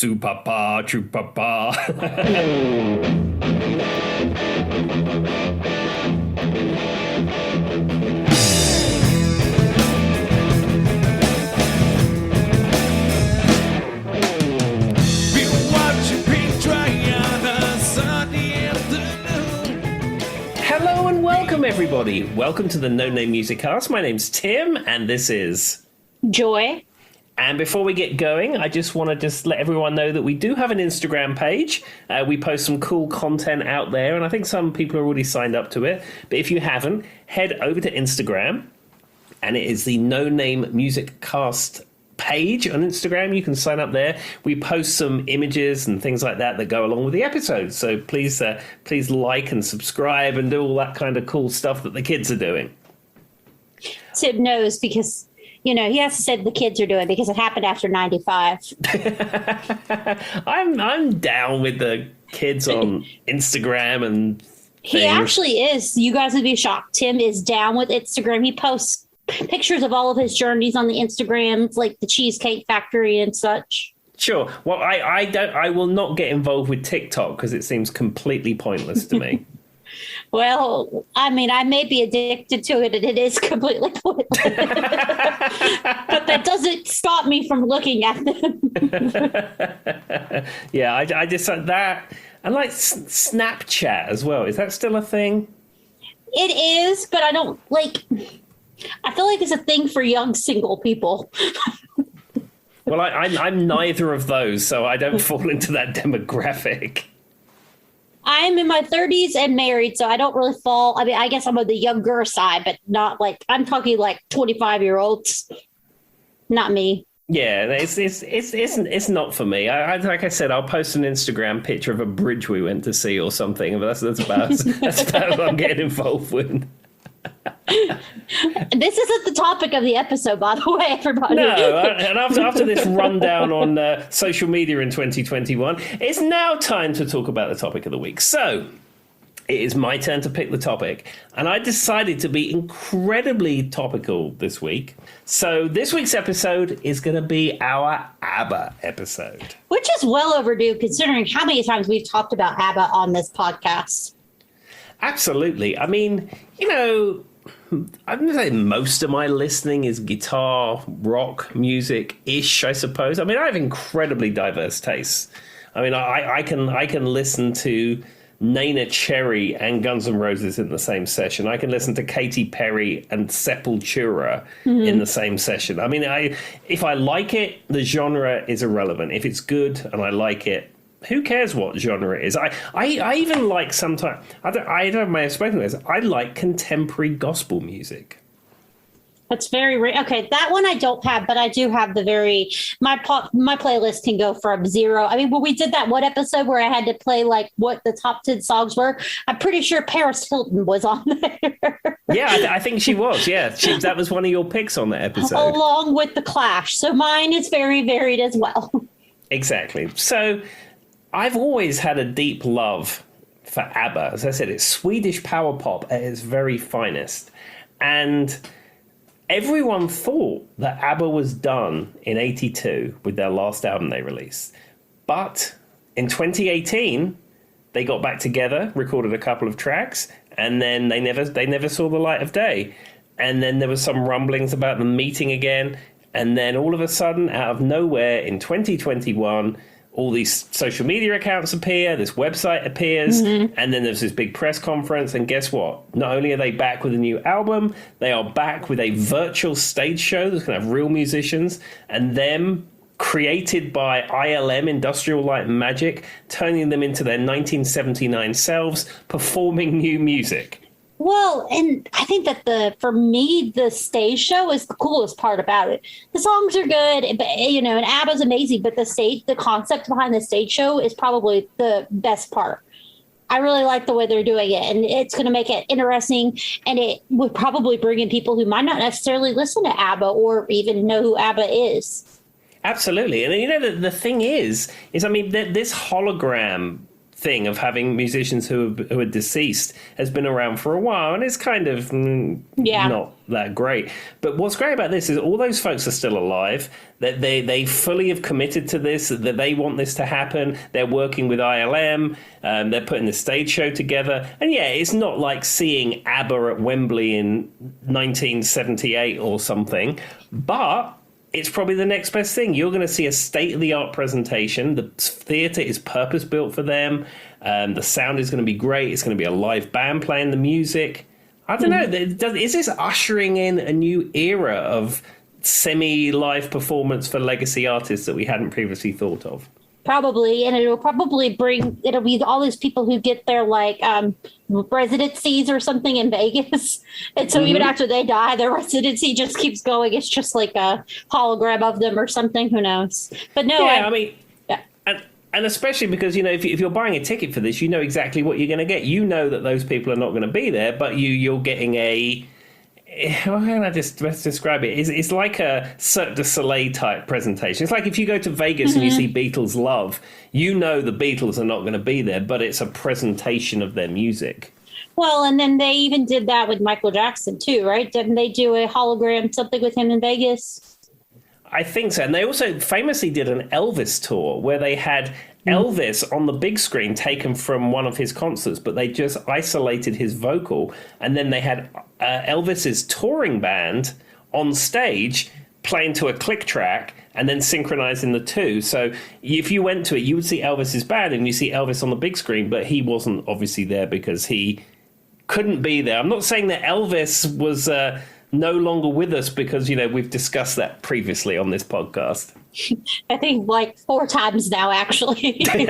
Su papa, true papa. Hello and welcome, everybody. Welcome to the No Name Music Cast. My name's Tim, and this is Joy. And before we get going, I just want to let everyone know that we do have an Instagram page. We post some cool content out there, and I think some people are already signed up to it. But if you haven't, head over to Instagram, and it is the No Name Music Cast page on Instagram. You can sign up there. We post some images and things like that go along with the episodes. So please like and subscribe and do all that kind of cool stuff that the kids are doing. Tim knows because, you know, he has to say the kids are doing because it happened after 95. I'm down with the kids on Instagram and things. He actually is. You guys would be shocked. Tim is down with Instagram. He posts pictures of all of his journeys on the Instagrams, like the Cheesecake Factory and such. Sure. Well, I will not get involved with TikTok because it seems completely pointless to me. Well, I mean, I may be addicted to it, and it is completely pointless. But that doesn't stop me from looking at them. Yeah, I just like that. And like Snapchat as well. Is that still a thing? It is, but I don't like. I feel like it's a thing for young single people. Well, I'm neither of those, so I don't fall into that demographic. I'm in my 30s and married, so I don't really fall. I mean, I guess I'm on the younger side, but not like I'm talking like 25-year-olds. Not me. Yeah, it's not for me. I like I said, I'll post an Instagram picture of a bridge we went to see or something, but that's about what I'm getting involved with. This isn't the topic of the episode, by the way, everybody. No, and after this rundown on social media in 2021, it's now time to talk about the topic of the week. So, it is my turn to pick the topic, and I decided to be incredibly topical this week. So, this week's episode is going to be our ABBA episode. Which is well overdue, considering how many times we've talked about ABBA on this podcast. Absolutely. I mean, you know, I'm going to say most of my listening is guitar, rock, music-ish, I suppose. I mean, I have incredibly diverse tastes. I mean, I can listen to Nena Cherry and Guns N' Roses in the same session. I can listen to Katy Perry and Sepultura in the same session. I mean, if I like it, the genre is irrelevant. If it's good and I like it, who cares what genre it is? I even like sometimes, I don't may have spoken to this, I like contemporary gospel music. That's very rare. Okay, that one I don't have, but I do have my playlist can go from 0. I mean, when we did that one episode where I had to play like what the top 10 songs were, I'm pretty sure Paris Hilton was on there. Yeah, I think she was. Yeah, that was one of your picks on that episode. Along with The Clash. So mine is very varied as well. Exactly. So I've always had a deep love for ABBA. As I said, it's Swedish Power Pop at its very finest. And everyone thought that ABBA was done in 82 with their last album they released. But in 2018, they got back together, recorded a couple of tracks, and then they never saw the light of day. And then there was some rumblings about them meeting again. And then all of a sudden, out of nowhere, in 2021, all these social media accounts appear, this website appears, and then there's this big press conference, and guess what? Not only are they back with a new album, they are back with a virtual stage show that's going to have real musicians, and them created by ILM, Industrial Light and Magic, turning them into their 1979 selves, performing new music. Well, and I think that for me, the stage show is the coolest part about it. The songs are good, but, you know, and ABBA's amazing, but the concept behind the stage show is probably the best part. I really like the way they're doing it, and it's going to make it interesting, and it would probably bring in people who might not necessarily listen to ABBA or even know who ABBA is. Absolutely. And, you know, the thing is I mean, this hologram thing of having musicians who are deceased has been around for a while, and it's kind of not that great. But what's great about this is all those folks are still alive, that they fully have committed to this, that they want this to happen. They're working with ILM, they're putting the stage show together. And yeah, it's not like seeing ABBA at Wembley in 1978 or something, but it's probably the next best thing. You're going to see a state-of-the-art presentation. The theatre is purpose-built for them. The sound is going to be great. It's going to be a live band playing the music. I don't know. Is this ushering in a new era of semi-live performance for legacy artists that we hadn't previously thought of? Probably, and it'll be all these people who get their residencies or something in Vegas, and so even after they die, their residency just keeps going. It's just like a hologram of them or something. Who knows? But no, and especially because if you're buying a ticket for this, you know exactly what you're going to get. You know that those people are not going to be there, but you're getting a. How can I just describe it? It's like a Cirque du Soleil type presentation. It's like if you go to Vegas and you see Beatles Love, you know the Beatles are not going to be there, but it's a presentation of their music. Well, and then they even did that with Michael Jackson too, right? Didn't they do a hologram something with him in Vegas? I think so. And they also famously did an Elvis tour where they had Elvis on the big screen taken from one of his concerts, but they just isolated his vocal. And then they had Elvis's touring band on stage playing to a click track and then synchronizing the two. So if you went to it, you would see Elvis's band and you see Elvis on the big screen, but he wasn't obviously there because he couldn't be there. I'm not saying that Elvis was no longer with us because, we've discussed that previously on this podcast. I think like 4 times now, actually. And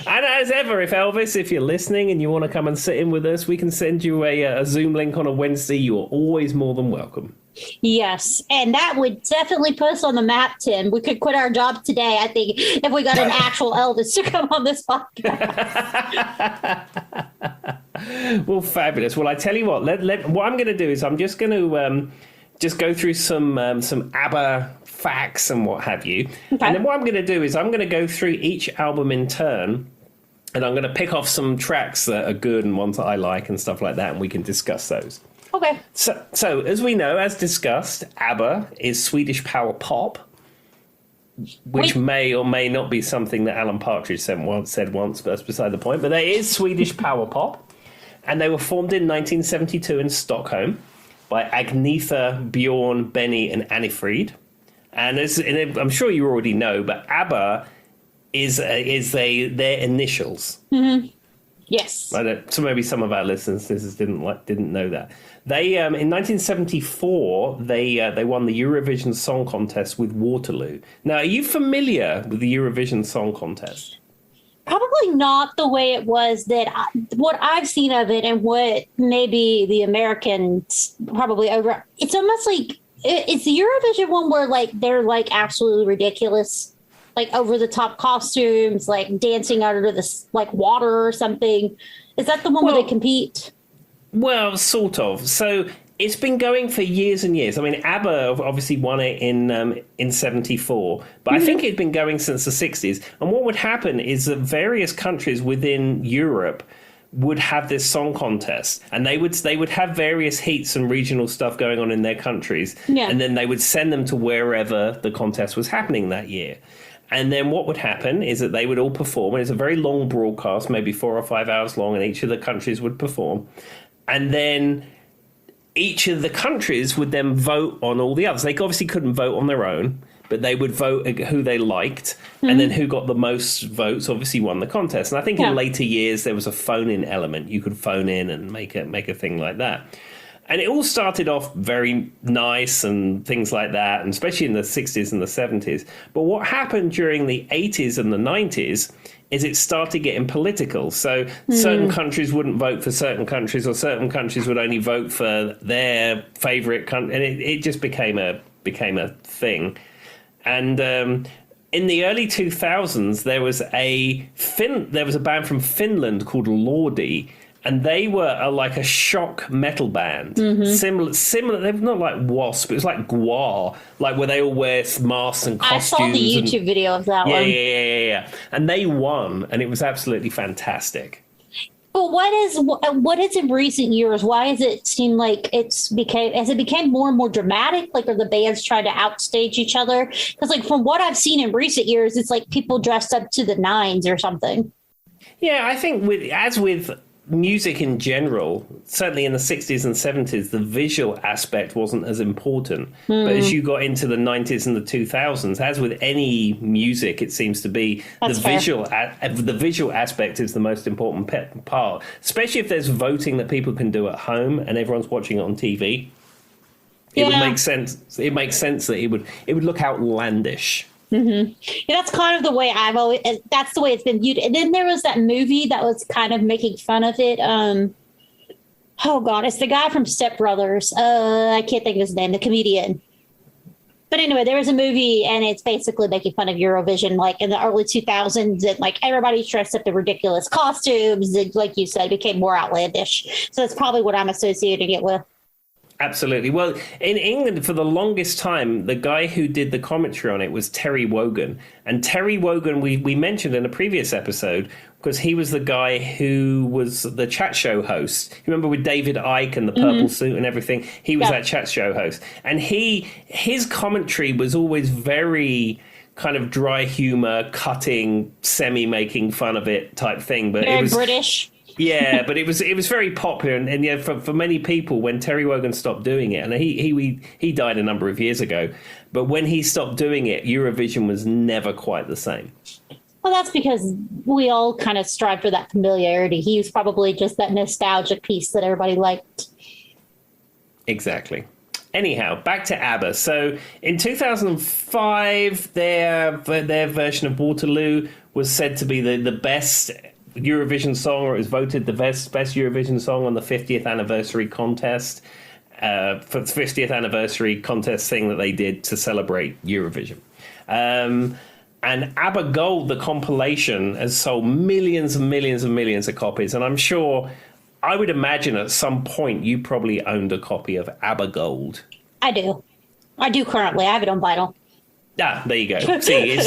as ever, if you're listening and you want to come and sit in with us, we can send you a Zoom link on a Wednesday. You are always more than welcome. Yes, and that would definitely put us on the map, Tim. We could quit our job today, I think, if we got an actual Elvis to come on this podcast. Well, fabulous. Well, I tell you what, what I'm going to do is I'm just going to just go through some ABBA facts and what have you. Okay. And then what I'm going to do is I'm going to go through each album in turn, and I'm going to pick off some tracks that are good and ones that I like and stuff like that, and we can discuss those. Okay. So as we know, as discussed, ABBA is Swedish Power Pop, which may or may not be something that Alan Partridge said once, but that's beside the point. But there is Swedish Power Pop, and they were formed in 1972 in Stockholm by Agnetha, Bjorn, Benny, and Annifrid. And I'm sure you already know, but ABBA is their initials. Mm-hmm. Yes. So maybe some of our listeners didn't know that. They in 1974 they won the Eurovision Song Contest with Waterloo. Now, are you familiar with the Eurovision Song Contest? Probably not the way it was what I've seen of it and what maybe the Americans probably over. It's almost like it's the Eurovision one where they're absolutely ridiculous, over the top costumes, dancing under the water or something. Is that the one where they compete? Well, sort of. So it's been going for years and years. I mean, ABBA obviously won it in 74, but I think it'd been going since the 60s. And what would happen is that various countries within Europe would have this song contest, and they would have various heats and regional stuff going on in their countries, and then they would send them to wherever the contest was happening that year. And then what would happen is that they would all perform, and it's a very long broadcast, maybe 4 or 5 hours long, and each of the countries would perform. And then each of the countries would then vote on all the others. They obviously couldn't vote on their own, but they would vote who they liked, and then who got the most votes obviously won the contest. And I think in later years there was a phone-in element. You could phone in and make a thing like that. And it all started off very nice and things like that, and especially in the 60s and the 70s. But what happened during the 80s and the 90s is it started getting political. So certain countries wouldn't vote for certain countries, or certain countries would only vote for their favourite country. And it just became a thing. And in the early 2000s, there was a band from Finland called Lordi. and they were like a shock metal band, similar. They're not like Wasp. It was like Gwar, like where they all wear masks and costumes. I saw the YouTube video of that one. Yeah. And they won, and it was absolutely fantastic. But what is in recent years? Why does it seem like as it became more and more dramatic? Like, are the bands trying to outstage each other? Because, like, from what I've seen in recent years, it's like people dressed up to the nines or something. Yeah, I think with music in general, certainly in the 60s and 70s, the visual aspect wasn't as important. But as you got into the 90s and the 2000s, as with any music, it seems to be the visual aspect is the most important part, especially if there's voting that people can do at home and everyone's watching it on TV. It would make sense. It makes sense that it would look outlandish. Mm-hmm. Yeah, that's kind of the way that's the way it's been viewed. And then there was that movie that was kind of making fun of it. Oh God, it's the guy from Step Brothers. I can't think of his name, the comedian. But anyway, there was a movie and it's basically making fun of Eurovision, like in the early 2000s, and like everybody's dressed up in ridiculous costumes. And like you said, it became more outlandish. So that's probably what I'm associating it with. Absolutely. Well, in England, for the longest time, the guy who did the commentary on it was Terry Wogan. And Terry Wogan, we mentioned in a previous episode, because he was the guy who was the chat show host. You remember with David Icke and the purple suit and everything? He was that chat show host. And his commentary was always very kind of dry humor, cutting, semi-making fun of it type thing. But it was British. Yeah, but it was very popular, and yeah, for many people, when Terry Wogan stopped doing it, and he died a number of years ago, but when he stopped doing it, Eurovision was never quite the same. Well, that's because we all kind of strive for that familiarity. He was probably just that nostalgic piece that everybody liked. Exactly. Anyhow, back to ABBA. So in 2005, their version of Waterloo was said to be the best Eurovision song, or it was voted the best Eurovision song on the 50th anniversary contest, for the 50th anniversary contest thing that they did to celebrate Eurovision. And ABBA Gold, the compilation, has sold millions and millions and millions of copies. And I'm sure, I would imagine at some point you probably owned a copy of ABBA Gold. I do currently. I have it on vinyl. Ah, there you go. See, yeah,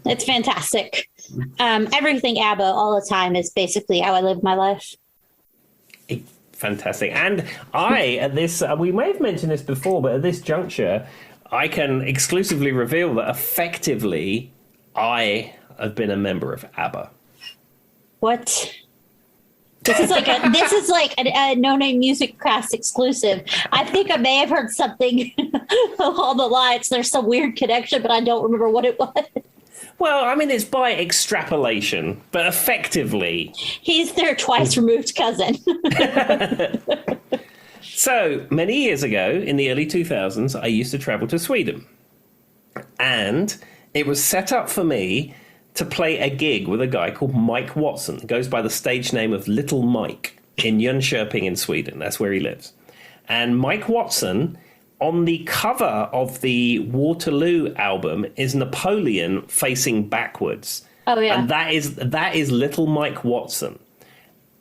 it's fantastic. Everything ABBA all the time is basically how I live my life. Fantastic. And at this, we may have mentioned this before, but at this juncture, I can exclusively reveal that effectively I have been a member of ABBA. What? This is like a No Name Music Cast exclusive. I think I may have heard something along the lines. There's some weird connection, but I don't remember what it was. Well, I mean, it's by extrapolation, but effectively, he's their twice removed cousin. So many years ago, in the early 2000s, I used to travel to Sweden, and it was set up for me to play a gig with a guy called Mike Watson. He goes by the stage name of Little Mike in Jönköping in Sweden. That's where he lives. And Mike Watson, on the cover of the Waterloo album, is Napoleon facing backwards. Oh, yeah. And that is Little Mike Watson.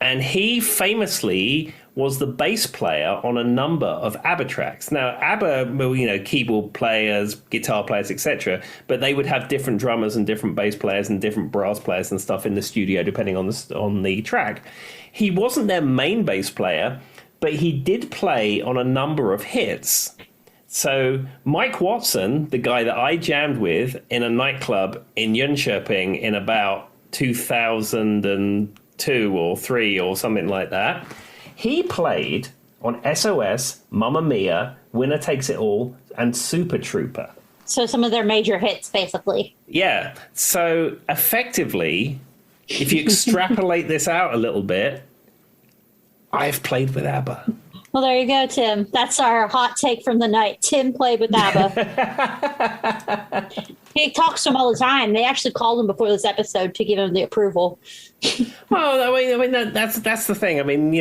And he famously was the bass player on a number of ABBA tracks. Now, ABBA, keyboard players, guitar players, etc., but they would have different drummers and different bass players and different brass players and stuff in the studio, depending on the track. He wasn't their main bass player, but he did play on a number of hits. So Mike Watson, the guy that I jammed with in a nightclub in Jönköping in about 2002 or 3 or something like that, he played on SOS, Mamma Mia, Winner Takes It All, and Super Trooper. So some of their major hits, basically. Yeah. So effectively, if you extrapolate this out a little bit, I've played with ABBA. Well, there you go, Tim. That's our hot take from the night. Tim played with ABBA. He talks to them all the time. They actually called him before this episode to give him the approval. Well, I mean that's the thing. I mean,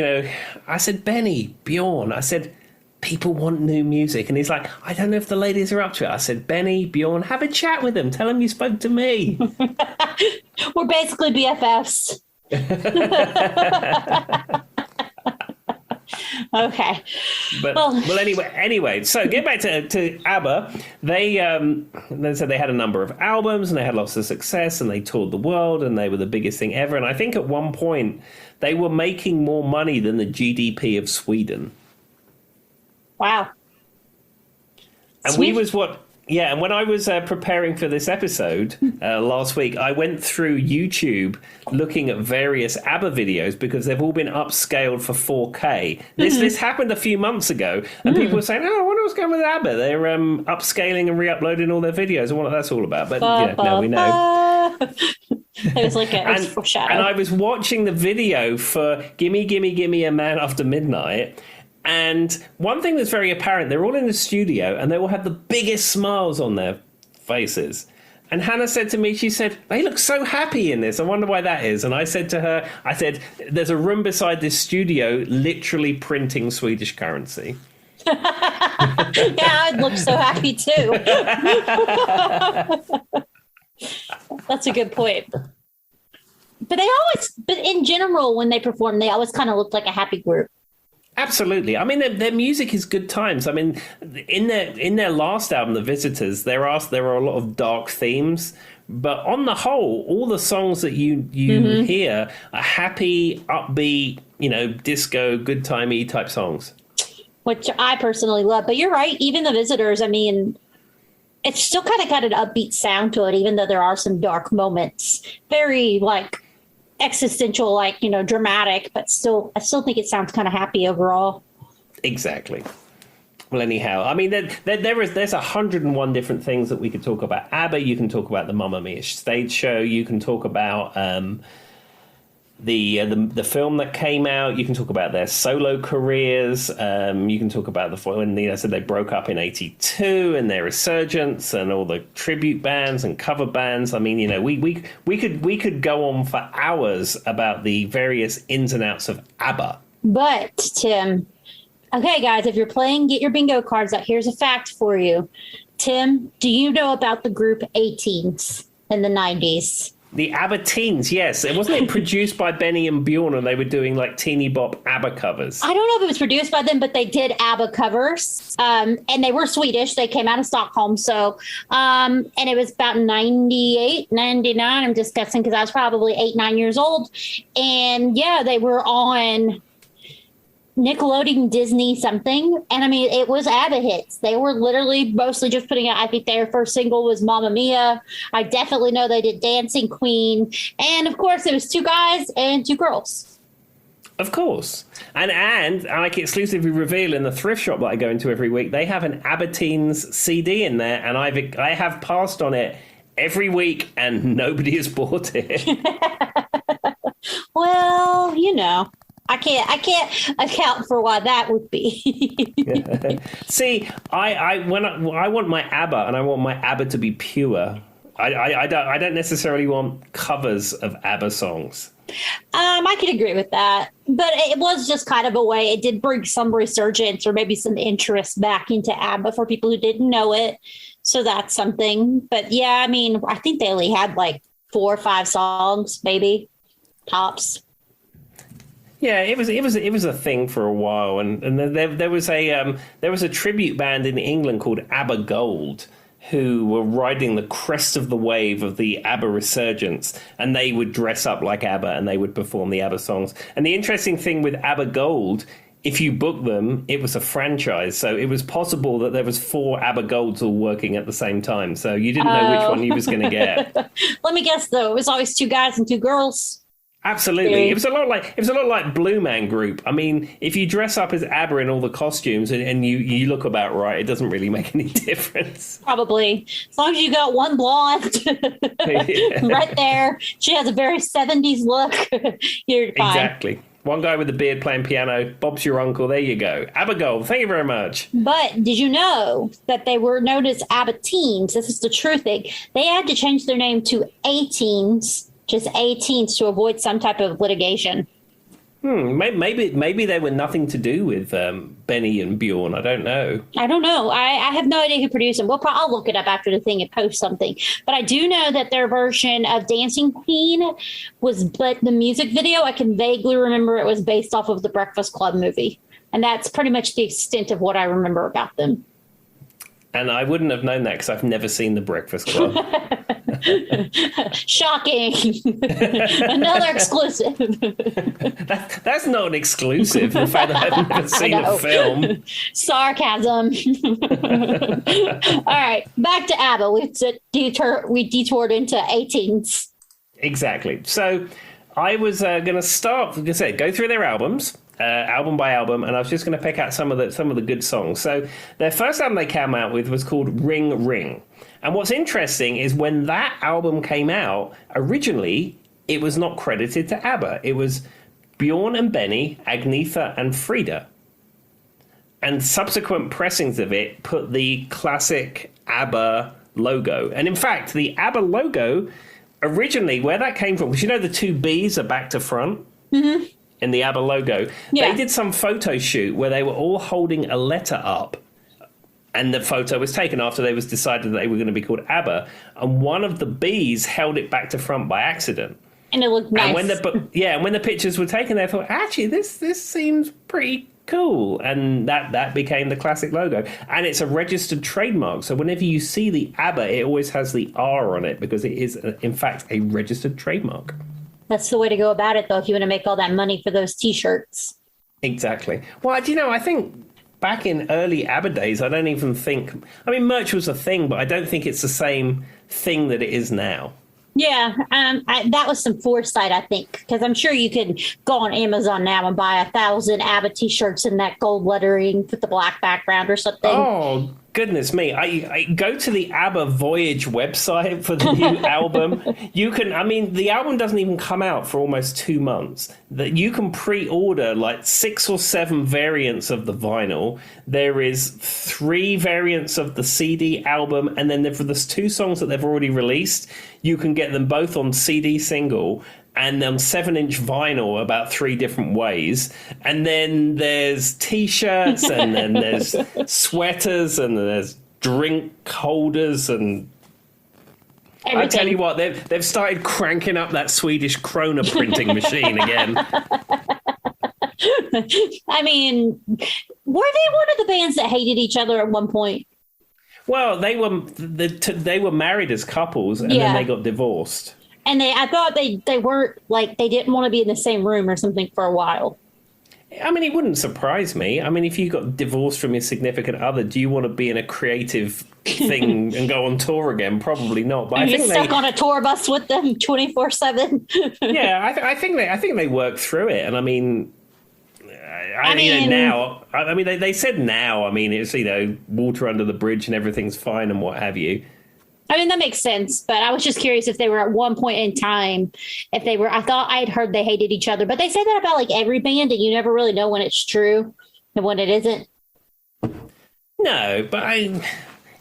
I said, Benny, Bjorn, I said, people want new music. And he's like, I don't know if the ladies are up to it. I said, Benny, Bjorn, have a chat with them. Tell them you spoke to me. We're basically BFFs. Okay. But well, anyway. So get back to ABBA. They said they had a number of albums and they had lots of success and they toured the world and they were the biggest thing ever. And I think at one point they were making more money than the GDP of Sweden. Wow. And we was what. Yeah, and when I was preparing for this episode last week, I went through YouTube looking at various ABBA videos because they've all been upscaled for 4K. This happened a few months ago, and people were saying, "Oh, I wonder what's going on with ABBA. They're upscaling and re-uploading all their videos. I wonder what that's all about." But now we know. It was like a foreshadow. And I was watching the video for "Gimme, Gimme, Gimme a Man After Midnight." And one thing that's very apparent, they're all in the studio and they all have the biggest smiles on their faces. And Hannah said to me, she said, they look so happy in this. I wonder why that is. And I said to her, there's a room beside this studio literally printing Swedish currency. Yeah, I'd look so happy too. That's a good point. But in general, when they perform, they always kind of look like a happy group. Absolutely. I mean, their music is good times. I mean, in their last album, The Visitors, there are a lot of dark themes, but on the whole, all the songs that you hear are happy, upbeat, disco, good timey type songs. Which I personally love. But you're right. Even The Visitors, I mean, it's still kind of got an upbeat sound to it, even though there are some dark moments. Very existential, dramatic, but I still think it sounds kind of happy overall. Exactly. Well, anyhow, I mean, there's 101 different things that we could talk about. ABBA, you can talk about the Mamma Mia stage show. You can talk about the film that came out. You can talk about their solo careers. You can talk about when I said they broke up in '82 and their resurgence and all the tribute bands and cover bands. I mean, we could go on for hours about the various ins and outs of ABBA. But Tim, okay, guys, if you're playing, get your bingo cards out. Here's a fact for you, Tim. Do you know about the group A-Teens in the '90s? The ABBA Teens, yes. Wasn't it produced by Benny and Bjorn and they were doing teeny bop ABBA covers? I don't know if it was produced by them, but they did ABBA covers. And they were Swedish. They came out of Stockholm. So, and it was about 98, 99. I'm just guessing because I was probably 8, 9 years old. And yeah, they were on Nickelodeon, Disney, something. And I mean, it was ABBA hits. They were literally mostly just putting out, I think their first single was Mamma Mia. I definitely know they did Dancing Queen. And of course, it was 2 guys and 2 girls. Of course. And I can exclusively reveal in the thrift shop that I go into every week, they have an ABBA Teens CD in there. And I have passed on it every week and nobody has bought it. Well, I can't account for why that would be. See, I want my ABBA, and I want my ABBA to be pure. I don't necessarily want covers of ABBA songs. I could agree with that, but it was just kind of a way. It did bring some resurgence or maybe some interest back into ABBA for people who didn't know it. So that's something. But yeah, I mean, I think they only had 4 or 5 songs, maybe tops. Yeah, it was a thing for a while, and there was a tribute band in England called ABBA Gold, who were riding the crest of the wave of the ABBA resurgence, and they would dress up like ABBA and they would perform the ABBA songs. And the interesting thing with ABBA Gold, if you booked them, it was a franchise, so it was possible that there was 4 ABBA Golds all working at the same time, so you didn't know which one you was going to get. Let me guess, though, it was always 2 guys and 2 girls. Absolutely. It was a lot like Blue Man Group. I mean, if you dress up as ABBA in all the costumes and you look about right, it doesn't really make any difference. Probably. As long as you got one blonde right there. She has a very 70s look. You're fine. Exactly. One guy with a beard playing piano. Bob's your uncle. There you go. ABBA Gold. Thank you very much. But did you know that they were known as ABBA Teens? This is the true thing. They had to change their name to A-Teens. Just A-Teens to avoid some type of litigation. Maybe they were nothing to do with Benny and Bjorn. I don't know. I have no idea who produced them. I'll look it up after the thing and post something. But I do know that their version of Dancing Queen but the music video, I can vaguely remember it was based off of the Breakfast Club movie. And that's pretty much the extent of what I remember about them. And I wouldn't have known that because I've never seen The Breakfast Club. Shocking. Another exclusive. That's not an exclusive. The fact that I've never seen a film. Sarcasm. All right, back to ABBA. We detoured into 18s. Exactly. So I was going to go through their albums. Album by album, and I was just going to pick out some of the good songs. So their first album they came out with was called Ring Ring. And what's interesting is when that album came out, originally it was not credited to ABBA. It was Bjorn and Benny, Agnetha and Frida. And subsequent pressings of it put the classic ABBA logo. And in fact, the ABBA logo, originally, where that came from, because you know the two B's are back to front? Mm-hmm. In the ABBA logo, They did some photo shoot where they were all holding a letter up, and the photo was taken after they was decided that they were going to be called ABBA, and one of the B's held it back to front by accident. And it looked nice. And when the pictures were taken, they thought, actually, this seems pretty cool, and that became the classic logo. And it's a registered trademark, so whenever you see the ABBA, it always has the R on it because it is, in fact, a registered trademark. That's the way to go about it, though, if you want to make all that money for those T-shirts. Exactly. Well, I think back in early ABBA days, I don't even think... I mean, merch was a thing, but I don't think it's the same thing that it is now. Yeah, that was some foresight, I think, because I'm sure you can go on Amazon now and buy 1,000 ABBA T-shirts in that gold lettering with the black background or something. Oh, goodness me. I go to the ABBA Voyage website for the new album. The album doesn't even come out for almost 2 months. That you can pre-order like 6 or 7 variants of the vinyl. There is 3 variants of the CD album, and then there's 2 songs that they've already released. You can get them both on CD single and on 7-inch vinyl about 3 different ways. And then there's T-shirts, and then there's sweaters, and there's drink holders, and everything. I tell you what, they've started cranking up that Swedish krona printing machine again. I mean, were they one of the bands that hated each other at one point? Well, they were married as couples, and then they got divorced. And I thought they weren't, like, they didn't want to be in the same room or something for a while. I mean, it wouldn't surprise me. I mean, if you got divorced from your significant other, do you want to be in a creative thing and go on tour again? Probably not. But I think stuck on a tour bus with them 24/7. Yeah, I think they worked through it. And I mean, now, I mean, they said now. I mean, it's water under the bridge and everything's fine and what have you. I mean, that makes sense, but I was just curious if they were at one point in time, I thought I'd heard they hated each other, but they say that about like every band, and you never really know when it's true and when it isn't. No, but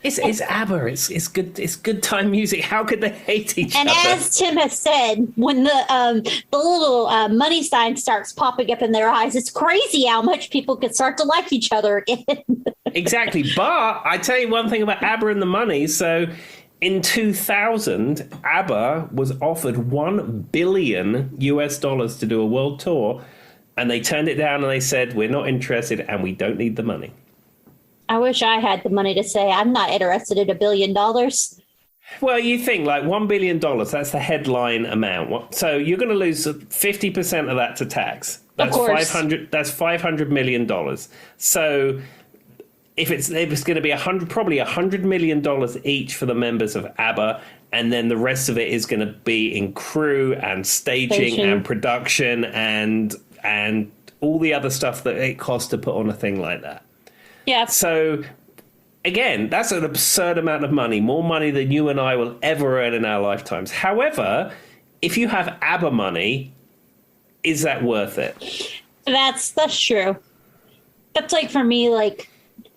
it's ABBA. It's good time music. How could they hate each other? And as Tim has said, when the little money sign starts popping up in their eyes, it's crazy how much people can start to like each other again. Exactly. But I tell you one thing about ABBA and the money. So in 2000, ABBA was offered $1 billion to do a world tour, and they turned it down and they said, we're not interested and we don't need the money. I wish I had the money to say I'm not interested in $1 billion. Well, you think like $1 billion, that's the headline amount. So you're going to lose 50% of that to tax. That's $500 million. So if it's going to be probably $100 million each for the members of ABBA, and then the rest of it is going to be in crew and staging and production and all the other stuff that it costs to put on a thing like that. Yeah. So again, that's an absurd amount of money, more money than you and I will ever earn in our lifetimes. However, if you have ABBA money, is that worth it? That's true. That's like for me, like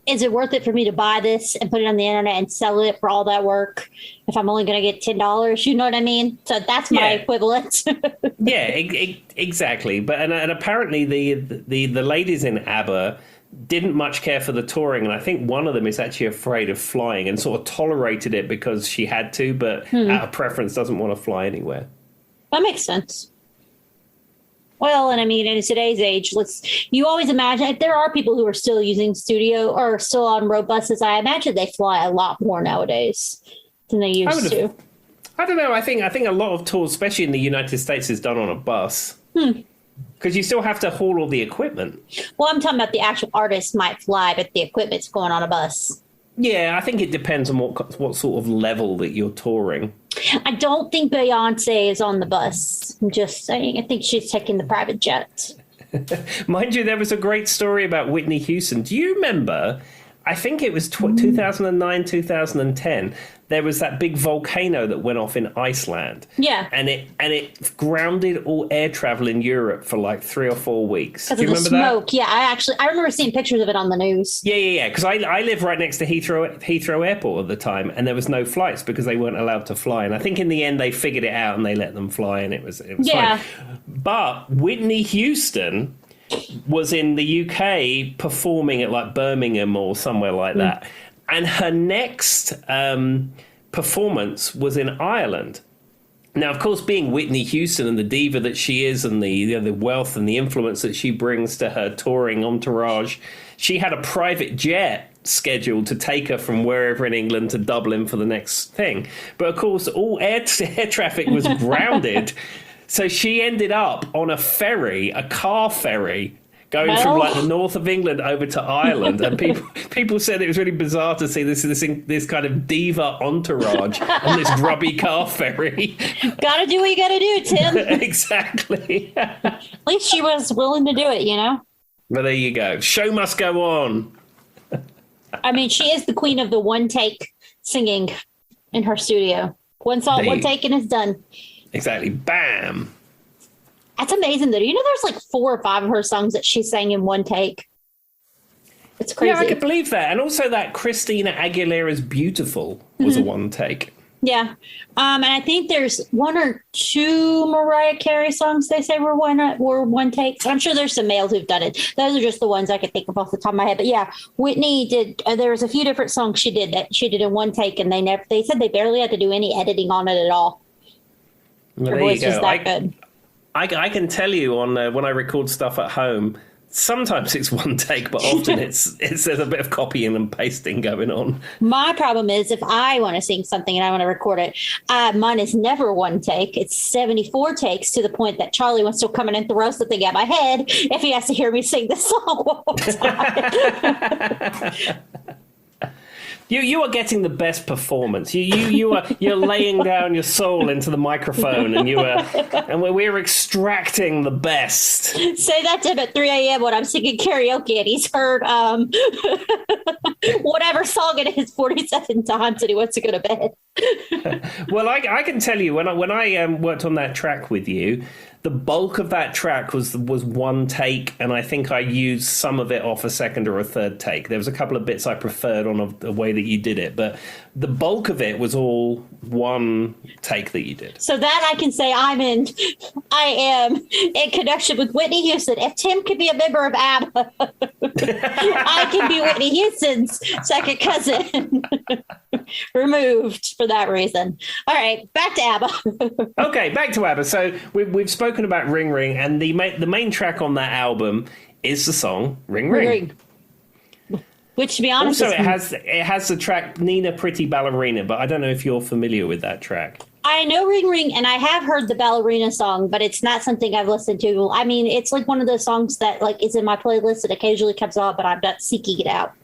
is it worth it for me to buy this and put it on the internet and sell it for all that work if I'm only going to get $10? You know what I mean? So that's my equivalent. Yeah, exactly. But and apparently the ladies in ABBA didn't much care for the touring, and I think one of them is actually afraid of flying and sort of tolerated it because she had to, but out of preference doesn't want to fly anywhere. That makes sense. Well, and I mean, in today's age, you always imagine if there are people who are still using studio or still on road buses, I imagine they fly a lot more nowadays than they used to. I don't know. I think a lot of tours, especially in the United States, is done on a bus. Because you still have to haul all the equipment. Well, I'm talking about the actual artist might fly, but the equipment's going on a bus. Yeah, I think it depends on what sort of level that you're touring. I don't think Beyonce is on the bus. I'm just saying. I think she's taking the private jet. Mind you, there was a great story about Whitney Houston. Do you remember? I think it was 2009, 2010. There was that big volcano that went off in Iceland. Yeah. And it grounded all air travel in Europe for like 3 or 4 weeks. Do you remember smoke? That? Yeah, I remember seeing pictures of it on the news. Yeah. Because I live right next to Heathrow Airport at the time, and there was no flights because they weren't allowed to fly. And I think in the end they figured it out and they let them fly, and it was fine. But Whitney Houston was in the UK performing at like Birmingham or somewhere like that. And her next performance was in Ireland. Now, of course, being Whitney Houston and the diva that she is, and the wealth and the influence that she brings to her touring entourage, she had a private jet scheduled to take her from wherever in England to Dublin for the next thing. But of course, all air traffic was grounded. So she ended up on a ferry, a car ferry, going from like the north of England over to Ireland, and people said it was really bizarre to see this kind of diva entourage on this grubby car ferry. Gotta do what you gotta do, Tim. Exactly. At least she was willing to do it, you know? But there you go. Show must go on. I mean, she is the queen of the one take singing in her studio. One song, one take, and it's done. Exactly. Bam. That's amazing, though. You know, there's like 4 or 5 of her songs that she sang in one take. It's crazy. Yeah, I could believe that. And also that Christina Aguilera's Beautiful was a one take. Yeah. And I think there's 1 or 2 Mariah Carey songs they say were one take. I'm sure there's some males who've done it. Those are just the ones I could think of off the top of my head. But yeah, Whitney did. There was a few different songs she did in one take, and they said they barely had to do any editing on it at all. Well, her voice was that good. I can tell you on when I record stuff at home, sometimes it's one take, but often there's a bit of copying and pasting going on. My problem is if I want to sing something and I want to record it, mine is never one take. It's 74 takes, to the point that Charlie wants to come in and throw something at my head if he has to hear me sing this song one more time. You are getting the best performance. You're laying down your soul into the microphone, and we're extracting the best. Say that to him at 3 a.m. when I'm singing karaoke and he's heard whatever song it is 47 times and he wants to go to bed. Well, I can tell you when I worked on that track with you, the bulk of that track was one take, and I think I used some of it off a second or a third take. There was a couple of bits I preferred on the way that you did it, but the bulk of it was all one take that you did. So that I can say I am in connection with Whitney Houston. If Tim could be a member of ABBA, I can be Whitney Houston's second cousin. Removed for that reason. All right, back to ABBA. Okay, back to ABBA. So we've spoken about Ring Ring, and the main track on that album is the song Ring Ring. Which, to be honest, also it has the track Nina Pretty Ballerina, but I don't know if you're familiar with that track. I know Ring Ring, and I have heard the ballerina song, but it's not something I've listened to. I mean, it's like one of those songs that like is in my playlist that occasionally comes on, but I'm not seeking it out.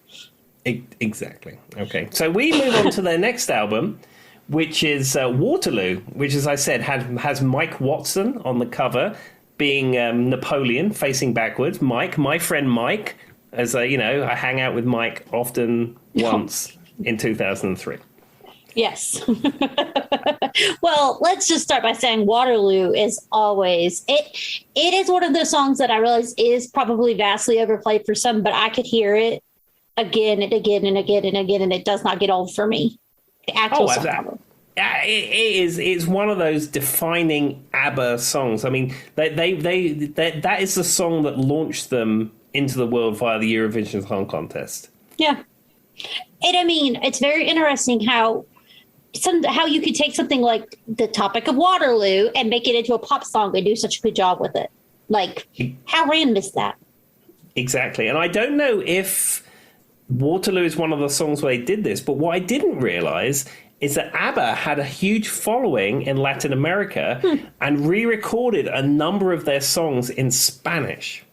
Exactly. Okay, so we move on to their next album, which is Waterloo, which, as I said, has Mike Watson on the cover, being Napoleon facing backwards. Mike, my friend Mike, as I hang out with Mike often once in 2003. Yes. Well, let's just start by saying Waterloo is always it is one of those songs that I realize is probably vastly overplayed for some, but I could hear it again and again and again and again, and it does not get old for me. The actual song album. It's one of those defining ABBA songs. I mean, that is the song that launched them into the world via the Eurovision Song Contest. Yeah. And I mean, it's very interesting how you could take something like the topic of Waterloo and make it into a pop song and do such a good job with it. Like, how random is that? Exactly. And I don't know if Waterloo is one of the songs where they did this, but what I didn't realize is that ABBA had a huge following in Latin America and re-recorded a number of their songs in Spanish.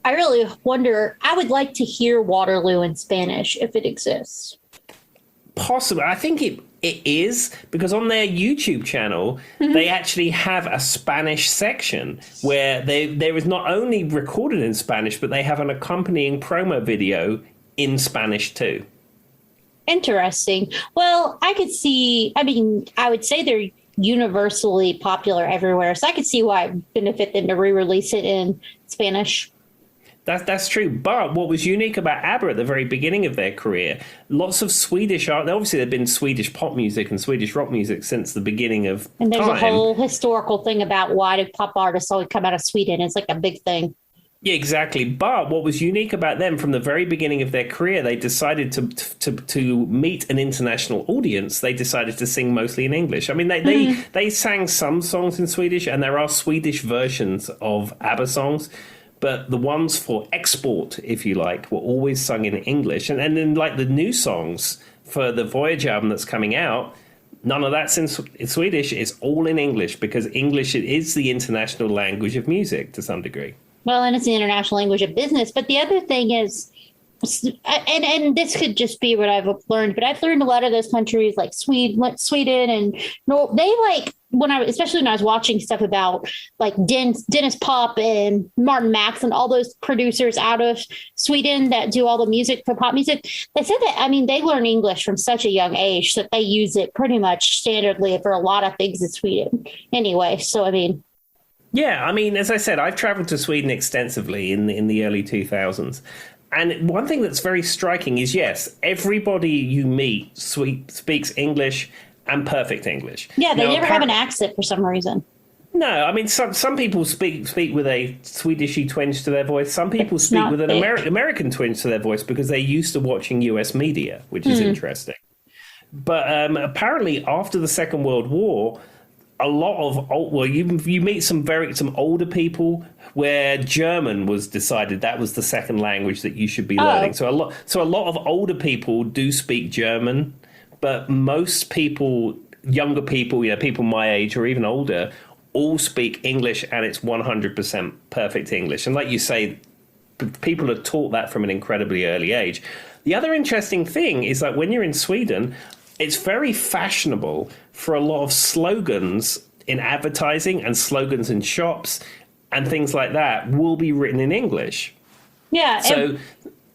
I really wonder, I would like to hear Waterloo in Spanish if it exists. Possibly. I think it is, because on their YouTube channel, they actually have a Spanish section where there is not only recorded in Spanish, but they have an accompanying promo video in Spanish too. Interesting. Well, I would say they're universally popular everywhere, so I could see why it would benefit them to re-release it in Spanish. That's true. But what was unique about ABBA at the very beginning of their career, lots of Swedish art, obviously there've been Swedish pop music and Swedish rock music since the beginning of time. And there's a whole historical thing about why do pop artists always come out of Sweden. It's like a big thing. Yeah, exactly. But what was unique about them from the very beginning of their career, they decided to meet an international audience. They decided to sing mostly in English. I mean, they sang some songs in Swedish, and there are Swedish versions of ABBA songs. But the ones for export, if you like, were always sung in English. And then, like, the new songs for the Voyage album that's coming out, none of that's in Swedish. It's all in English, because English is the international language of music to some degree. Well, and it's the international language of business. But the other thing is, and this could just be what I've learned, but I've learned a lot of those countries like Sweden and they like, especially when I was watching stuff about like Dennis Pop and Martin Max and all those producers out of Sweden that do all the music for pop music, they said that, I mean, they learn English from such a young age that they use it pretty much standardly for a lot of things in Sweden anyway. So, I mean. Yeah, I mean, as I said, I've traveled to Sweden extensively in the early 2000s. And one thing that's very striking is, yes, everybody you meet speaks English and perfect English. Yeah, they never have an accent for some reason. No, I mean, some people speak with a Swedishy twinge to their voice. Some people speak with an American twinge to their voice because they're used to watching US media, which is interesting. But apparently after the Second World War, a lot of you meet some older people where German was decided that was the second language that you should be learning. So a lot of older people do speak German, but most people, younger people, people my age or even older, all speak English, and it's 100% perfect English. And like you say, people are taught that from an incredibly early age. The other interesting thing is that when you're in Sweden, it's very fashionable for a lot of slogans in advertising and slogans in shops and things like that will be written in English. Yeah.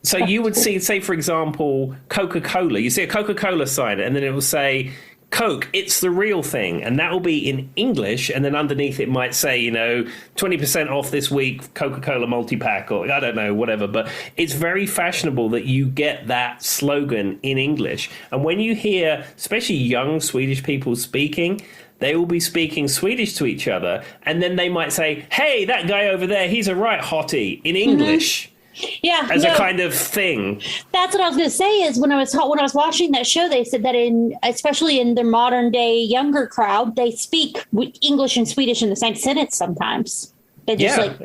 So you would see, say, for example, Coca-Cola. You see a Coca-Cola sign, and then it will say, Coke, it's the real thing. And that will be in English. And then underneath it might say, 20% off this week, Coca-Cola multi-pack, or I don't know, whatever. But it's very fashionable that you get that slogan in English. And when you hear, especially young Swedish people speaking, they will be speaking Swedish to each other. And then they might say, hey, that guy over there, he's a right hottie in English. Yeah, as a kind of thing. That's what I was going to say. Is when I was watching that show, they said that especially in the modern day younger crowd, they speak English and Swedish in the same sentence sometimes. They just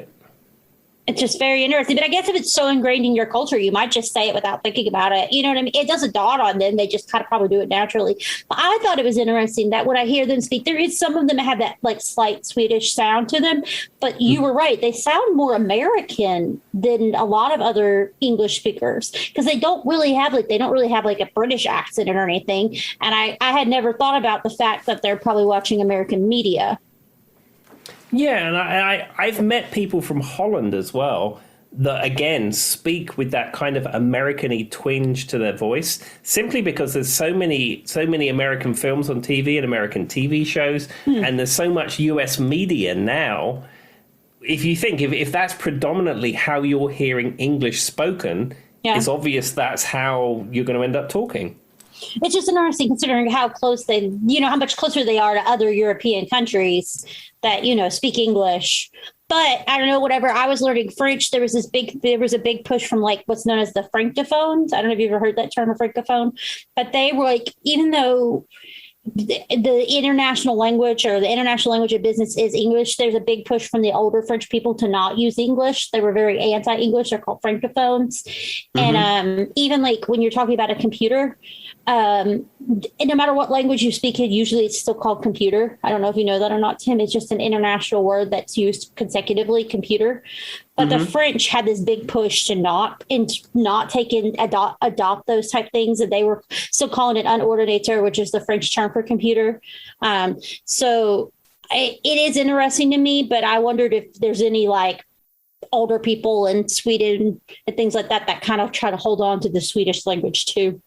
it's just very interesting. But I guess if it's so ingrained in your culture, you might just say it without thinking about it. You know what I mean? It doesn't dawn on them. They just kind of probably do it naturally. But I thought it was interesting that when I hear them speak, there is some of them that have that like slight Swedish sound to them. But you were right. They sound more American than a lot of other English speakers because they don't really have like a British accent or anything. And I had never thought about the fact that they're probably watching American media. Yeah, and I've met people from Holland as well that, again, speak with that kind of American-y twinge to their voice, simply because there's so many American films on TV and American TV shows, and there's so much US media now. If you think, if that's predominantly how you're hearing English spoken, Yeah. it's obvious that's how you're going to end up talking. It's just interesting considering how close how much closer they are to other European countries that, speak English. But I don't know, whatever. I was learning French. There was a big push from like what's known as the francophones. I don't know if you've ever heard that term, a francophone, but they were like, even though the international language or the international language of business is English, there's a big push from the older French people to not use English. They were very anti-English. They're called francophones. Mm-hmm. And even like when you're talking about a computer, no matter what language you speak in, usually it's still called computer. I don't know if you know that or not, Tim. It's just an international word that's used consecutively, computer. But the French had this big push to not adopt those type things, and they were still calling it un ordinateur, which is the French term for computer. So it is interesting to me, but I wondered if there's any like older people in Sweden and things like that kind of try to hold on to the Swedish language too.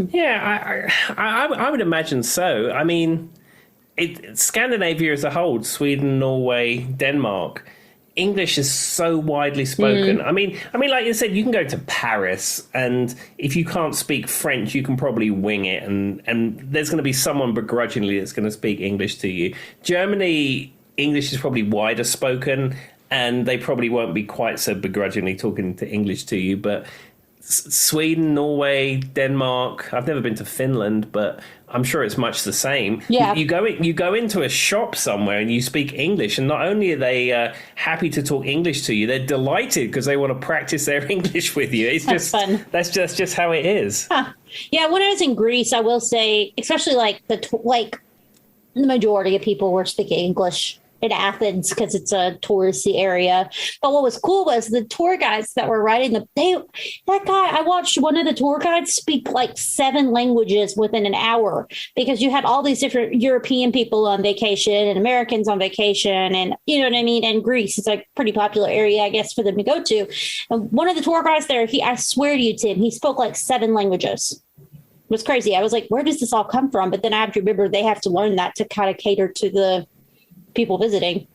Yeah, I would imagine so. I mean, Scandinavia as a whole, Sweden, Norway, Denmark, English is so widely spoken. I mean, like you said, you can go to Paris, and if you can't speak French, you can probably wing it, and there's going to be someone begrudgingly that's going to speak English to you. Germany, English is probably wider spoken, and they probably won't be quite so begrudgingly talking to English to you, but Sweden, Norway, Denmark. I've never been to Finland, but I'm sure it's much the same. Yeah. You go into a shop somewhere and you speak English, and not only are they happy to talk English to you, they're delighted because they want to practice their English with you. It's That's fun. That's just how it is. Huh. Yeah, when I was in Greece, I will say, especially like the majority of people were speaking English in Athens because it's a touristy area. But what was cool was the tour guides that were riding I watched one of the tour guides speak like 7 languages within an hour, because you had all these different European people on vacation and Americans on vacation, and you know what I mean? And Greece is like a pretty popular area, I guess, for them to go to. And one of the tour guides there, I swear to you, Tim, he spoke like 7 languages. It was crazy. I was like, where does this all come from? But then I have to remember they have to learn that to kind of cater to the people visiting.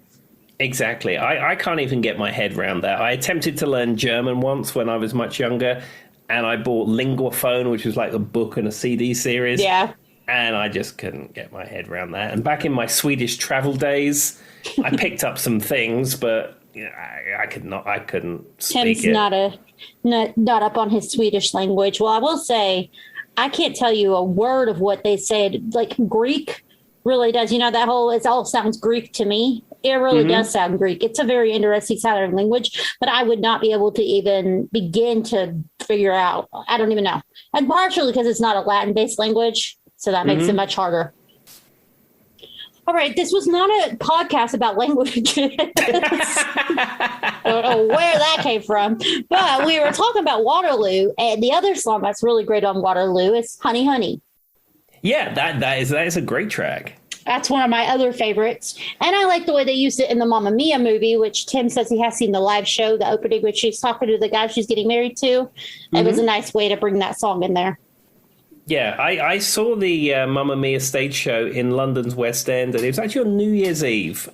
Exactly. I can't even get my head around that. I attempted to learn German once when I was much younger, and I bought Linguaphone, which was like a book and a CD series. Yeah. And I just couldn't get my head around that. And back in my Swedish travel days, I picked up some things, but I couldn't speak Tim's it. not up on his Swedish language. Well, I will say, I can't tell you a word of what they said. Like Greek really does, it all sounds Greek to me. It really does sound Greek. It's a very interesting sounding language, but I would not be able to even begin to figure out. I don't even know. And partially because it's not a Latin-based language, so that makes it much harder. All right, this was not a podcast about languages. I don't know where that came from, but we were talking about Waterloo, and the other song that's really great on Waterloo is Honey Honey. Yeah, that is a great track. That's one of my other favorites. And I like the way they used it in the Mamma Mia movie, which Tim says he has seen the live show, the opening, which she's talking to the guy she's getting married to. It was a nice way to bring that song in there. Yeah, I saw the Mamma Mia stage show in London's West End, and it was actually on New Year's Eve,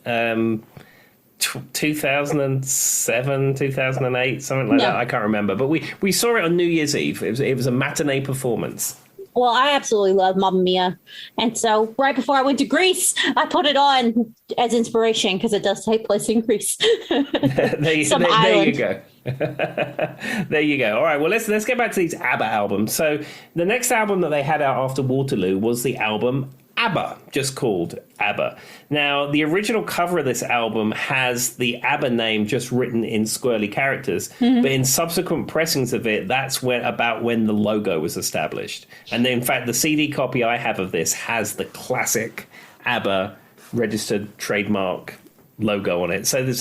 2007, 2008, something like that. I can't remember. But we saw it on New Year's Eve. It was a matinee performance. Well, I absolutely love Mamma Mia. And so right before I went to Greece, I put it on as inspiration because it does take place in Greece. there you go. There you go. All right, well, let's get back to these ABBA albums. So the next album that they had out after Waterloo was the album ABBA, just called ABBA. Now, the original cover of this album has the ABBA name just written in squirrely characters, but in subsequent pressings of it, that's about when the logo was established. And then, in fact, the CD copy I have of this has the classic ABBA registered trademark logo on it. So this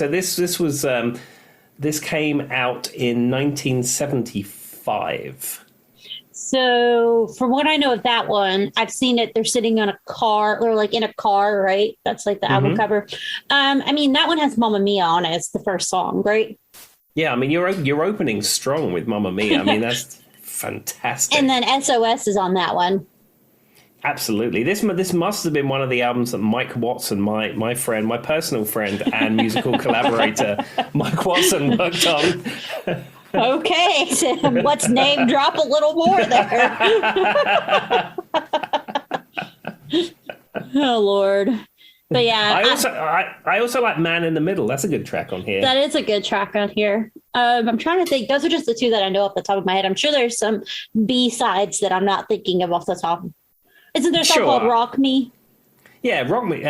came out in 1975. So from what I know of that one, I've seen it. They're sitting on a car, or like in a car, right? That's like the album cover. I mean, that one has Mamma Mia on it. It's the first song, right? Yeah, I mean, you're opening strong with Mamma Mia. I mean, that's fantastic. And then SOS is on that one. Absolutely. This must have been one of the albums that Mike Watson, my friend, my personal friend and musical collaborator, Mike Watson, worked on. Okay, Tim, let's name drop a little more there. Oh, Lord. But yeah, I also like Man in the Middle. That's a good track on here. that is a good track on here. I'm trying to think. Those are just the two that I know off the top of my head. I'm sure there's some B-sides that I'm not thinking of off the top. Isn't there a song called Rock Me? Yeah, Rock Me.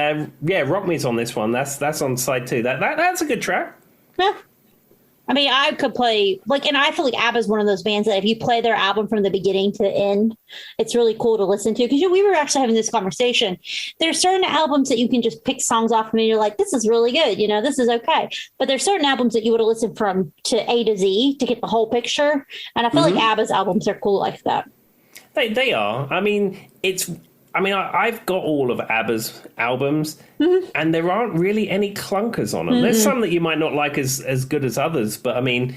Rock Me's on this one. That's on side 2. That's a good track. Yeah. I mean, I could play, and I feel like ABBA is one of those bands that if you play their album from the beginning to end, it's really cool to listen to. Because we were actually having this conversation. There's certain albums that you can just pick songs off and you're like, this is really good. This is okay. But there's certain albums that you would have listened from to A to Z to get the whole picture. And I feel like ABBA's albums are cool like that. They are. I mean, I've got all of ABBA's albums, and there aren't really any clunkers on them. Mm-hmm. There's some that you might not like as good as others, but I mean,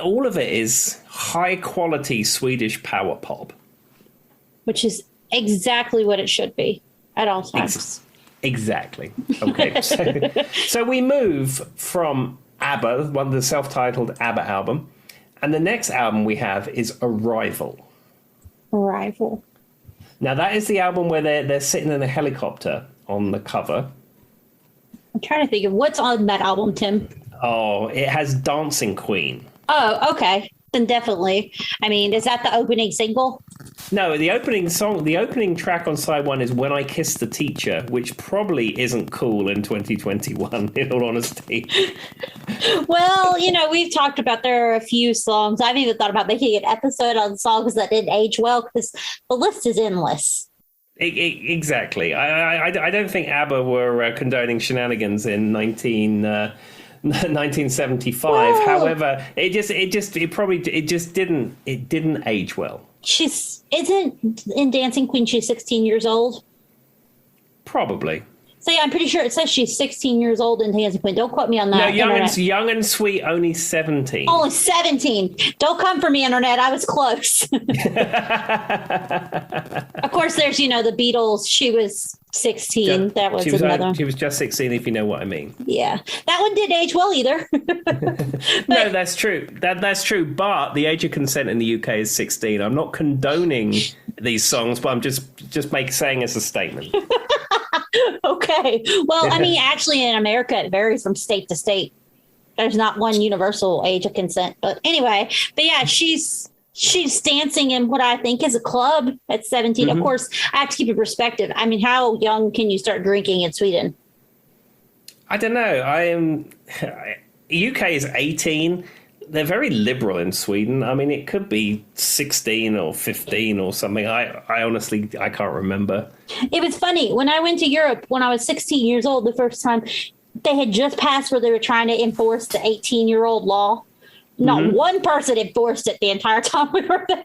all of it is high quality Swedish power pop, which is exactly what it should be at all times. Exactly. Okay, so we move from ABBA, one of the self-titled ABBA album, and the next album we have is Arrival. Now, that is the album where they're sitting in a helicopter on the cover. I'm trying to think of what's on that album, Tim. Oh, it has Dancing Queen. Oh, okay. Then definitely. I mean, is that the opening single? No, the opening track on side 1 is When I Kissed the Teacher, which probably isn't cool in 2021, in all honesty. Well, we've talked about there are a few songs. I've even thought about making an episode on songs that didn't age well because the list is endless. Exactly. I don't think ABBA were condoning shenanigans in 1975. Whoa. However, it just didn't age well. Isn't in Dancing Queen she's 16 years old? Probably. So yeah, I'm pretty sure it says she's 16 years old in Dancing Queen. Don't quote me on that. No, young and sweet, only 17. Only 17. Don't come for me, Internet. I was close. Of course, there's the Beatles. She was 16. That was another. She was just 16, if you know what I mean. Yeah, that one didn't age well either. No, that's true. That's true. But the age of consent in the UK is 16. I'm not condoning these songs, but I'm just saying it's a statement. Okay. Well, I mean, actually, in America, it varies from state to state. There's not one universal age of consent. But anyway, yeah, she's dancing in what I think is a club at 17. Mm-hmm. Of course, I have to keep it perspective. I mean, how young can you start drinking in Sweden? I don't know. UK is 18. They're very liberal in Sweden. I mean, it could be 16 or 15 or something. I honestly can't remember. It was funny. When I went to Europe when I was 16 years old the first time, they had just passed where they were trying to enforce the 18-year-old law. Not one person enforced it the entire time we were there.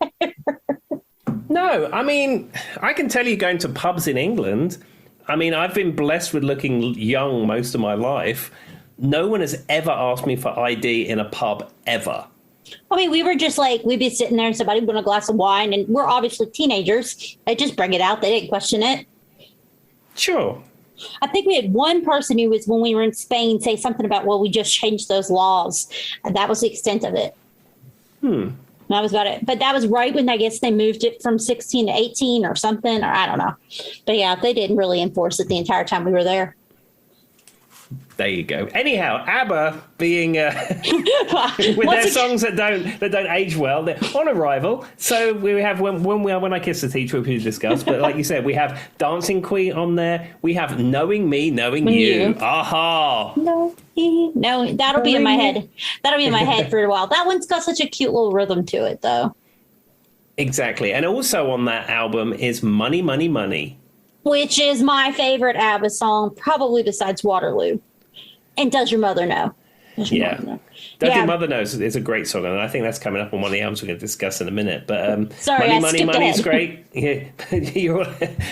No, I mean, I can tell you going to pubs in England, I mean, I've been blessed with looking young most of my life. No one has ever asked me for ID in a pub, ever. I mean, we were just we'd be sitting there and somebody would want a glass of wine, and we're obviously teenagers. They just bring it out. They didn't question it. Sure. I think we had one person who was, when we were in Spain, say something about, well, we just changed those laws. And that was the extent of it. That was about it. But that was right when I guess they moved it from 16 to 18 or something, or I don't know. But yeah, they didn't really enforce it the entire time we were there. There you go. Anyhow, ABBA being with their songs that don't age well, they're on Arrival. So we have when I Kiss the Teacher, which we discussed. But like you said, we have Dancing Queen on there. We have Knowing Me, Knowing You. Aha! No, that'll be in my head. That'll be in my head for a while. That one's got such a cute little rhythm to it, though. Exactly, and also on that album is Money, Money, Money, which is my favorite ABBA song, probably besides Waterloo. And Does Your Mother Know? Does Your Mother Know is a great song, and I think that's coming up on one of the albums we're going to discuss in a minute. But Sorry, Money is great. Yeah.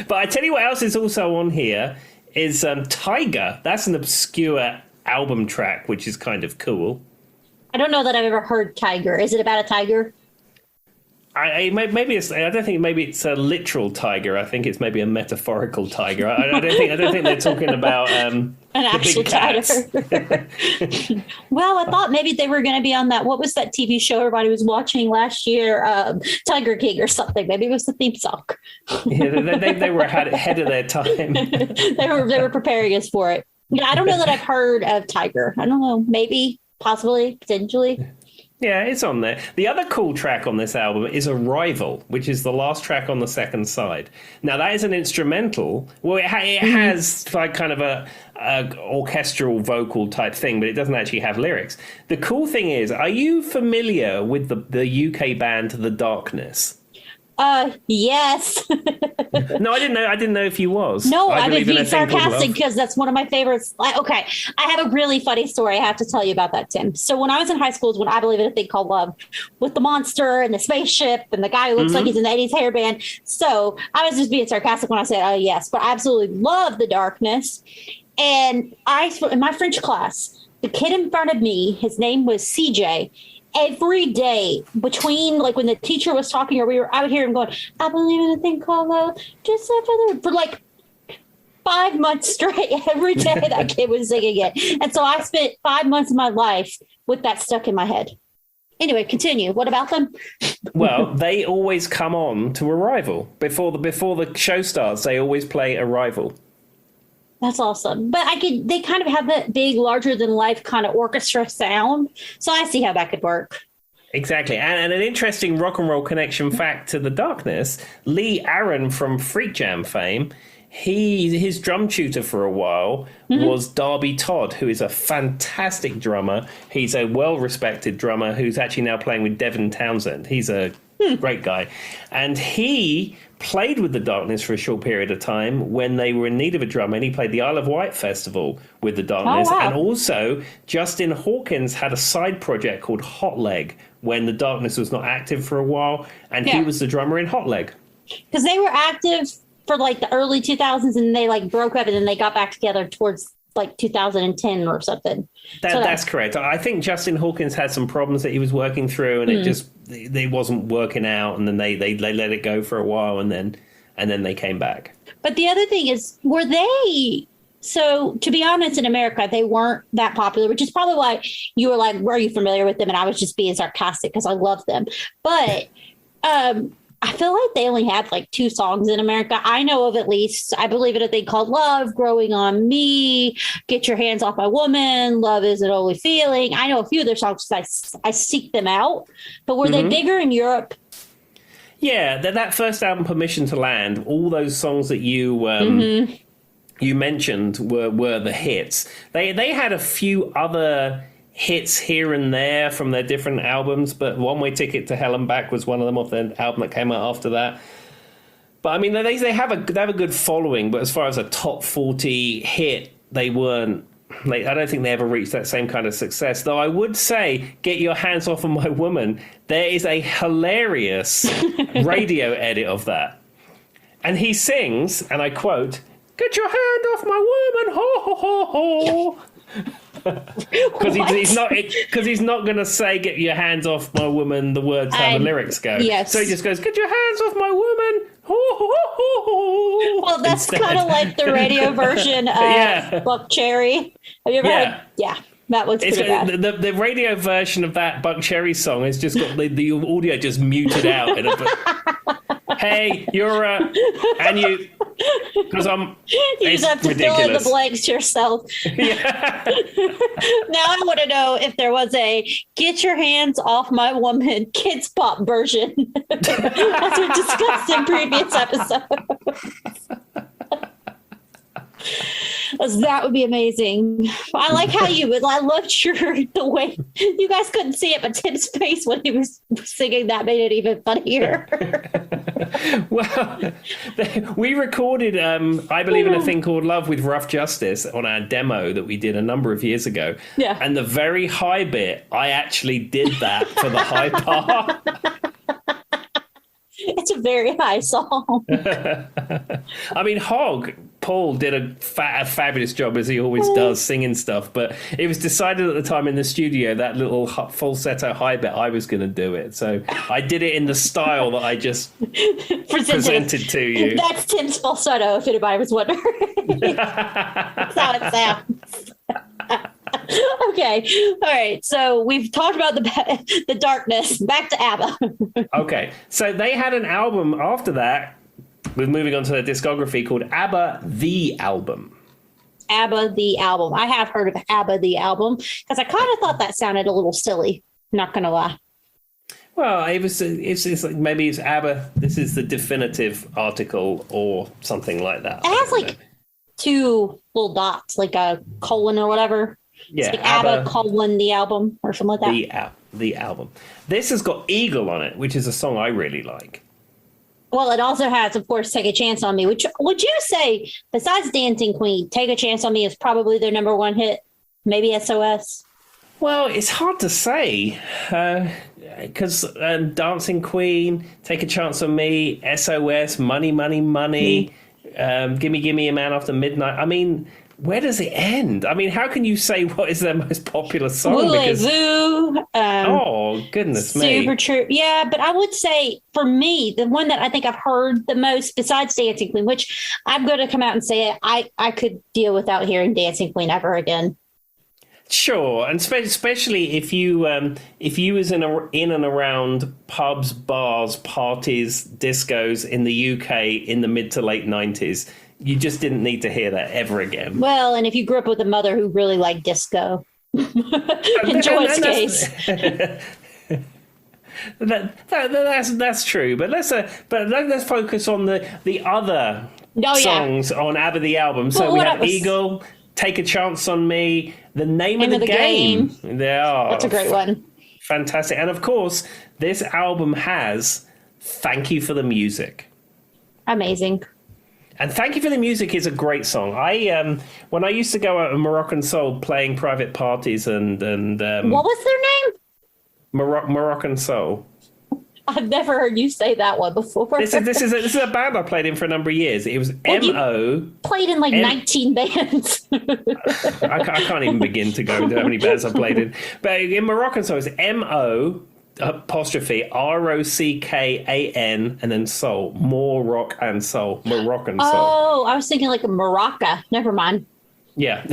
But I tell you what else is also on here is Tiger. That's an obscure album track, which is kind of cool. I don't know that I've ever heard Tiger. Is it about a tiger? Maybe it's. I don't think maybe it's a literal tiger. I think it's maybe a metaphorical tiger. I don't think they're talking about an actual tiger. Well, I thought maybe they were going to be on that. What was that TV show everybody was watching last year? Tiger King or something. Maybe it was the theme song. Yeah, they were ahead of their time. They were preparing us for it. Yeah, I don't know that I've heard of Tiger. I don't know. Maybe, possibly, potentially. Yeah, it's on there. The other cool track on this album is Arrival, which is the last track on the second side. Now, that is an instrumental. Well, it has like kind of a orchestral vocal type thing, but it doesn't actually have lyrics. The cool thing is, are you familiar with the UK band The Darkness? Yes. No, I didn't know if you was. No, I was being sarcastic because that's one of my favorites. Okay, I have a really funny story I have to tell you about that, Tim. So when I was in high school is when I Believe in a Thing Called Love with the monster and the spaceship and the guy who looks like he's in the 80s hairband. So I was just being sarcastic when I said, oh, yes, but I absolutely love The Darkness. And in my French class, the kid in front of me, his name was CJ. Every day between like when the teacher was talking or I would hear him going, I believe in a thing called love, just for like 5 months straight. Every day that kid was singing it. And so I spent 5 months of my life with that stuck in my head. Anyway, continue. What about them? Well, they always come on to Arrival. Before the show starts, they always play Arrival. That's awesome. But they kind of have that big, larger than life kind of orchestra sound. So I see how that could work. Exactly. And an interesting rock and roll connection fact to The Darkness, Lee Aaron from Freak Jam fame, his drum tutor for a while was Darby Todd, who is a fantastic drummer. He's a well-respected drummer who's actually now playing with Devin Townsend. He's a great guy. And he played with The Darkness for a short period of time when they were in need of a drummer, and he played the Isle of Wight Festival with The Darkness. Oh, wow. And also, Justin Hawkins had a side project called Hot Leg when The Darkness was not active for a while, and he was the drummer in Hot Leg. Because they were active for like the early 2000s, and they like broke up, and then they got back together towards like 2010 or something. That's correct. I think Justin Hawkins had some problems that he was working through, and they wasn't working out, and then they let it go for a while, and then they came back. But the other thing is, were they? So to be honest, in America, they weren't that popular, which is probably why you were like, "Were you familiar with them?" And I was just being sarcastic because I love them. But I feel like they only had like 2 songs in America. I know of at least. I Believe in a Thing Called Love, Growing on Me, Get Your Hands Off My Woman, Love Is an Only Feeling. I know a few of their songs because I seek them out. But were they bigger in Europe? Yeah, that first album, Permission to Land, all those songs that you mentioned were the hits. They had a few other hits here and there from their different albums, but One Way Ticket to Hell and Back was one of them off the album that came out after that. But I mean, they have a good following, but as far as a top 40 hit, they weren't. I don't think they ever reached that same kind of success. Though I would say, Get Your Hands Off of My Woman, there is a hilarious radio edit of that. And he sings, and I quote, "Get your hand off my woman, ho, ho, ho, ho." Because he's not going to say "Get your hands off my woman" the words how the lyrics go. Yes. So he just goes, "Get your hands off my woman." Ho, ho, ho, ho. Well, that's kind of like the radio version of Buck Cherry. Have you ever heard? Yeah. That was pretty bad. The radio version of that Buck Cherry song has just got the audio just muted out. Hey, you're and you, because you just have to ridiculous. Fill in the blanks yourself. Yeah. Now I want to know if there was a "Get Your Hands Off My Woman" kids pop version, as we discussed in previous episodes. That would be amazing. I like how I loved the way you guys couldn't see it, but Tim's face when he was singing that made it even funnier. Well, we recorded I Believe in a Thing Called Love with Rough Justice on our demo that we did a number of years ago. Yeah. And the very high bit, I actually did that for the high part. It's a very high song. I mean, Hogg Paul did a fabulous job, as he always does, singing stuff. But it was decided at the time in the studio that little falsetto high bit, I was going to do it. So I did it in the style that I just presented to you. That's Tim's falsetto, if anybody was wondering. That's how it sounds. Okay. All right. So we've talked about the darkness. Back to ABBA. Okay. So they had an album after that. We're moving on to their discography called ABBA The Album. ABBA The Album. I have heard of ABBA The Album because I kind of thought that sounded a little silly. Not going to lie. Well, it's like maybe it's ABBA. This is the definitive article or something like that. It has like two little dots, like a colon or whatever. Yeah, it's like ABBA colon The Album or something like that. The album. This has got Eagle on it, which is a song I really like. Well, it also has, of course, Take a Chance on Me, which would you say, besides Dancing Queen, Take a Chance on Me is probably their number one hit? Maybe SOS? Well, it's hard to say because Dancing Queen, Take a Chance on Me, SOS, Money, Money, Money, Gimme, Gimme a Man After Midnight. I mean, where does it end? I mean, how can you say what is their most popular song? Voulez-vous, oh, goodness me. Super True. Yeah, but I would say, for me, the one that I think I've heard the most, besides Dancing Queen, which I'm going to come out and say it, I could deal without hearing Dancing Queen ever again. Sure, and especially if you was in and around pubs, bars, parties, discos in the UK in the mid to late 90s, you just didn't need to hear that ever again. Well, and if you grew up with a mother who really liked disco, in Joy's case. That's true, but let's focus on the other songs on ABBA the album. So we have Eagle, Take a Chance on Me, The Name of the Game. That's a great one. Fantastic. And of course, this album has Thank You for the Music. Amazing. And Thank You for the Music is a great song. When I used to go out in Moroccan Soul playing private parties and what was their name? Moroccan Soul. I've never heard you say that one before. This is a band I played in for a number of years. It was M.O. Played in 19 bands. I can't even begin to go into how many bands I played in. But in Moroccan Soul, it's M.O. apostrophe ROCKAN and then soul. More rock and soul. Moroccan Soul. Oh, I was thinking like a maraca. Never mind. Yeah.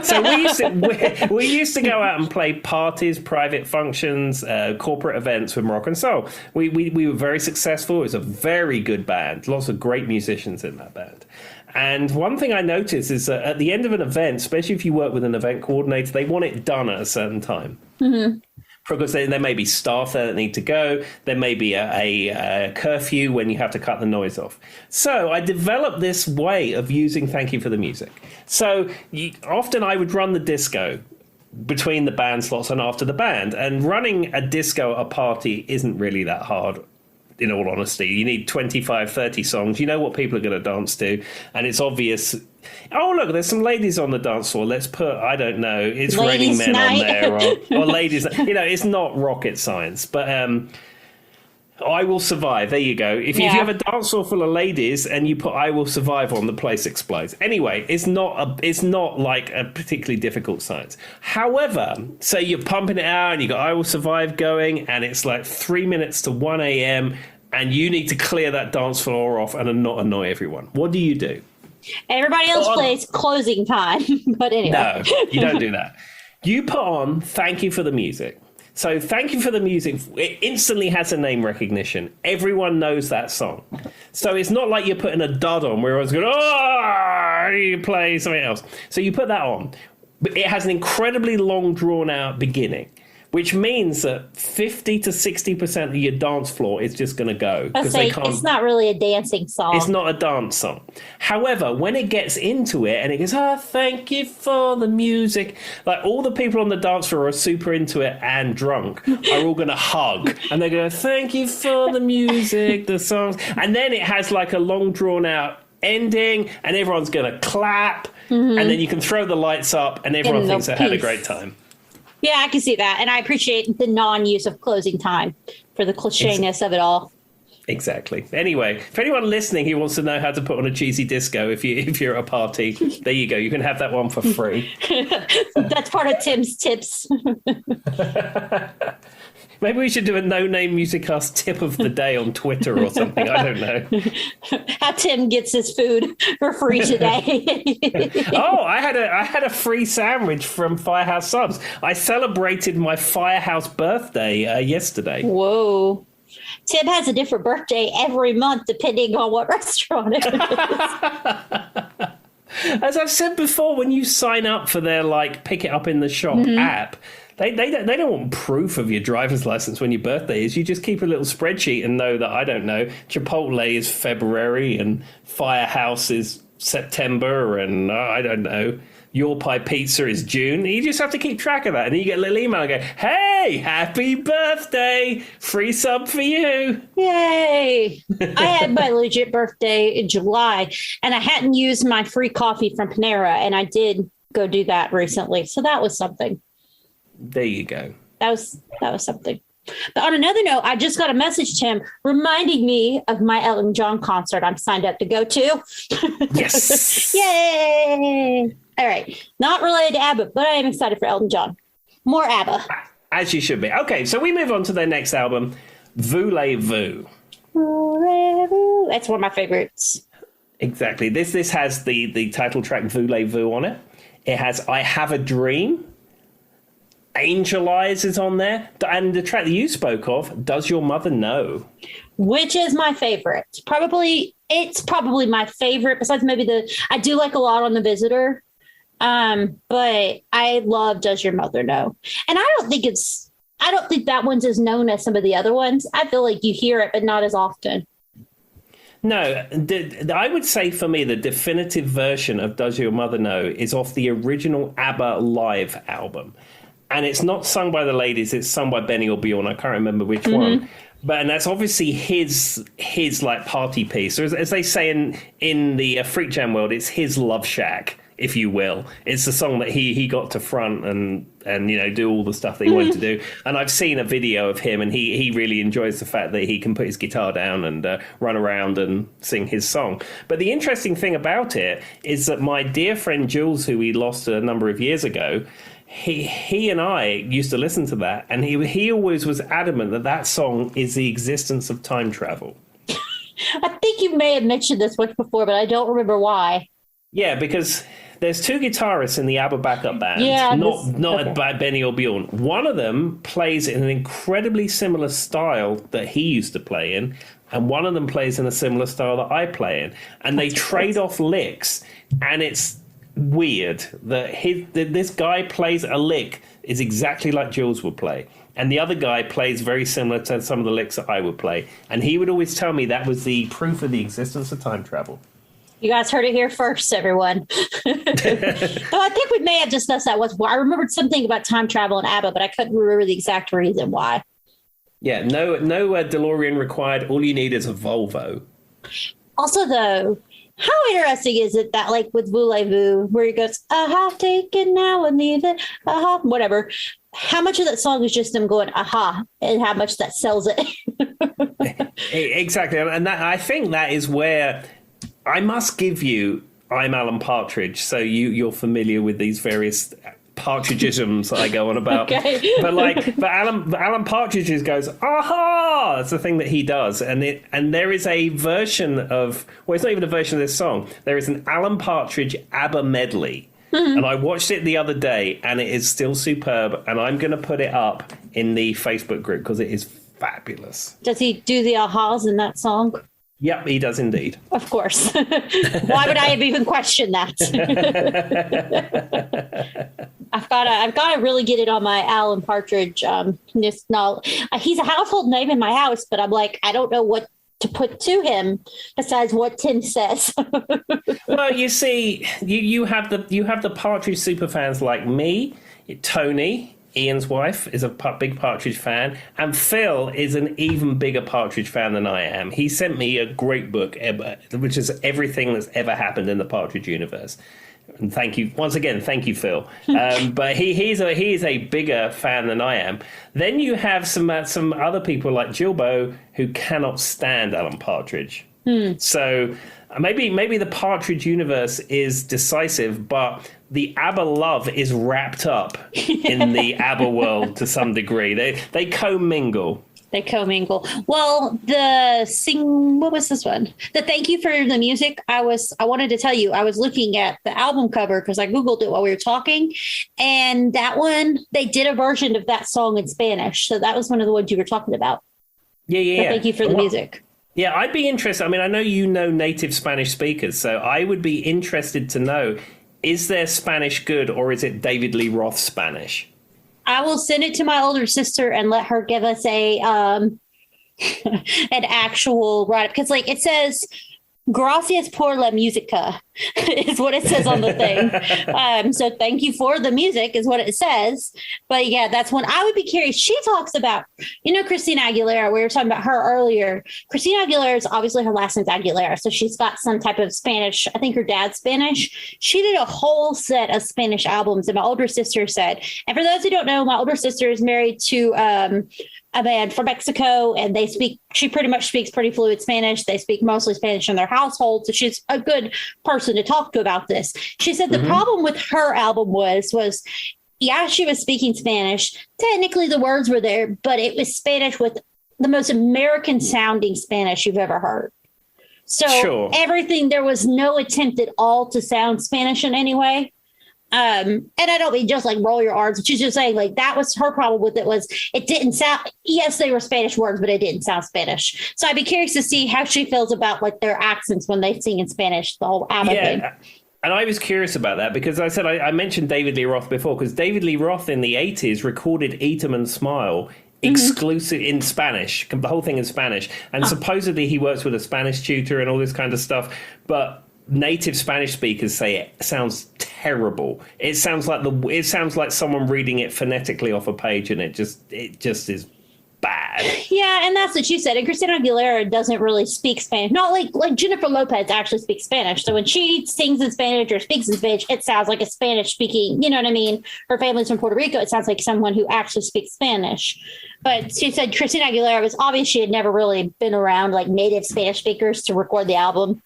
So we used to go out and play parties, private functions, corporate events with Moroccan Soul. We were very successful. It was a very good band. Lots of great musicians in that band. And one thing I noticed is that at the end of an event, especially if you work with an event coordinator, they want it done at a certain time. Mm-hmm. Because there may be staff there that need to go. There may be a curfew when you have to cut the noise off. So I developed this way of using Thank You for the Music. So often I would run the disco between the band slots and after the band. And running a disco at a party isn't really that hard. In all honesty, you need 25, 30 songs. You know what people are going to dance to. And it's obvious. Oh, look, there's some ladies on the dance floor. Let's put, I don't know, It's Raining Men on there. Or ladies. It's not rocket science. But I Will Survive. There you go. If you have a dance floor full of ladies and you put I Will Survive on, the place explodes. Anyway, it's not like a particularly difficult science. However, say you're pumping it out and you got I Will Survive going and it's like 3 minutes to 1 a.m. and you need to clear that dance floor off and not annoy everyone. What do? Everybody else plays Closing Time. But anyway. No, you don't do that. You put on Thank You for the Music. So Thank You for the Music, it instantly has a name recognition. Everyone knows that song. So it's not like you're putting a dud on where everyone's going, oh, you play something else. So you put that on. But it has an incredibly long, drawn-out beginning, which means that 50 to 60% of your dance floor is just going to go. It's not really a dancing song. It's not a dance song. However, when it gets into it and it goes, thank you for the music, like all the people on the dance floor are super into it and drunk are all going to hug. And they're going, thank you for the music, the songs. And then it has like a long drawn out ending and everyone's going to clap. Mm-hmm. And then you can throw the lights up and everyone thinks they had a great time. Yeah, I can see that. And I appreciate the non-use of Closing Time for the clichéness of it all. Exactly. Anyway, if anyone listening who wants to know how to put on a cheesy disco if you're at a party, there you go. You can have that one for free. That's part of Tim's tips. Maybe we should do a No Name Musicast tip of the day on Twitter or something. I don't know. How Tim gets his food for free today. Oh, I had a free sandwich from Firehouse Subs. I celebrated my Firehouse birthday yesterday. Whoa. Tim has a different birthday every month depending on what restaurant it is. As I've said before, when you sign up for their pick it up in the shop app, they don't want proof of your driver's license when your birthday is. You just keep a little spreadsheet and know that, I don't know, Chipotle is February and Firehouse is September and I don't know, Your Pie Pizza is June. You just have to keep track of that. And then you get a little email and go, hey, happy birthday. Free sub for you. Yay. I had my legit birthday in July and I hadn't used my free coffee from Panera. And I did go do that recently. So that was something. There you go. That was something. But on another note, I just got a message, Tim, reminding me of my Elton John concert I'm signed up to go to. Yes. Yay. All right. Not related to ABBA, but I am excited for Elton John. More ABBA. As you should be. Okay, so we move on to their next album, Voulez-Vous. That's one of my favorites. Exactly. This has the title track Voulez-Vous on it. It has I Have a Dream. Angel Eyes is on there. And the track that you spoke of, Does Your Mother Know? Which is my favorite. It's probably my favorite, besides maybe I do like a lot on The Visitor. But I love Does Your Mother Know? And I don't think that one's as known as some of the other ones. I feel like you hear it, but not as often. No, I would say for me, the definitive version of Does Your Mother Know is off the original ABBA live album. And it's not sung by the ladies, it's sung by Benny or Bjorn. I can't remember which one. And that's obviously his party piece. Or as they say in the Freak Jam world, it's his love shack, if you will. It's the song that he got to front and do all the stuff that he wanted to do. And I've seen a video of him, and he really enjoys the fact that he can put his guitar down and run around and sing his song. But the interesting thing about it is that my dear friend Jules, who we lost a number of years ago, he and I used to listen to that, and he always was adamant that song is the existence of time travel. I think you may have mentioned this once before, but I don't remember why. Yeah, because there's two guitarists in the ABBA backup band, not by Benny or Bjorn. One of them plays in an incredibly similar style that he used to play in, and one of them plays in a similar style that I play in. And they trade off licks, and it's weird that this guy plays a lick is exactly like Jules would play, and the other guy plays very similar to some of the licks that I would play, and he would always tell me that was the proof of the existence of time travel. You guys heard it here first, everyone. So I think we may have discussed that once. I remembered something about time travel and ABBA, but I couldn't remember the exact reason why. Yeah, no DeLorean required. All you need is a Volvo. Also, though, how interesting is it that, with Voulez-Vous, where he goes, aha, take it now and leave it, aha, whatever. How much of that song is just them going, aha, and how much that sells it? Exactly. And I think that is where I must give you, I'm Alan Partridge, so you're familiar with these various Partridgeisms I go on about. Okay. but Alan Partridge goes, aha! That's the thing that he does. And there is a version of, well, it's not even a version of this song. There is an Alan Partridge ABBA medley. Mm-hmm. And I watched it the other day, and it is still superb. And I'm going to put it up in the Facebook group because it is fabulous. Does he do the ahas in that song? Yep, he does indeed. Of course. Why would I have even questioned that? I've got to really get it on my Alan Partridge. He's a household name in my house, but I'm like, I don't know what to put to him besides what Tim says. Well, you see, you have the Partridge superfans like me, Tony. Ian's wife is a big Partridge fan, and Phil is an even bigger Partridge fan than I am. He sent me a great book, which is everything that's ever happened in the Partridge universe. And thank you once again. Thank you, Phil. But he is a bigger fan than I am. Then you have some other people like Gilbo who cannot stand Alan Partridge. So maybe the Partridge universe is decisive, but the ABBA love is wrapped up in the ABBA world to some degree. They commingle. They commingle. Well, what was this one? The Thank You for the Music. I wanted to tell you, I was looking at the album cover because I Googled it while we were talking. And that one, they did a version of that song in Spanish. So that was one of the ones you were talking about. Yeah. Thank You for the Music. Yeah, I'd be interested. I mean, I know you know native Spanish speakers, so I would be interested to know, is their Spanish good or is it David Lee Roth Spanish? I will send it to my older sister and let her give us an actual write-up. Because, like, it says, gracias por la música is what it says on the thing. So thank you for the music is what it says. But, yeah, that's one I would be curious. She talks about, Christina Aguilera. We were talking about her earlier. Christina Aguilera is obviously her last name's Aguilera. So she's got some type of Spanish. I think her dad's Spanish. She did a whole set of Spanish albums. And my older sister said, and for those who don't know, my older sister is married to a man from Mexico, and she pretty much speaks pretty fluid Spanish. They speak mostly Spanish in their household. So she's a good person to talk to about this. She said the problem with her album was, yeah, she was speaking Spanish. Technically the words were there, but it was Spanish with the most American sounding Spanish you've ever heard. So Everything, there was no attempt at all to sound Spanish in any way. And I don't mean just like roll your R's. She's just saying like that was her problem with it was it didn't sound. Yes, they were Spanish words, but it didn't sound Spanish. So I'd be curious to see how she feels about like their accents when they sing in Spanish. The whole ABBA thing. And I was curious about that because I said I mentioned David Lee Roth before because David Lee Roth in the 80s recorded Eat 'Em and Smile exclusive in Spanish, the whole thing in Spanish, and supposedly he works with a Spanish tutor and all this kind of stuff, but native Spanish speakers say it sounds terrible. It sounds like someone reading it phonetically off a page, and it just is bad. Yeah, and that's what you said. And Christina Aguilera doesn't really speak Spanish. Not like Jennifer Lopez actually speaks Spanish. So when she sings in Spanish or speaks in Spanish, it sounds like a Spanish speaking. You know what I mean? Her family's from Puerto Rico. It sounds like someone who actually speaks Spanish. But she said Christina Aguilera was obvious she had never really been around like native Spanish speakers to record the album.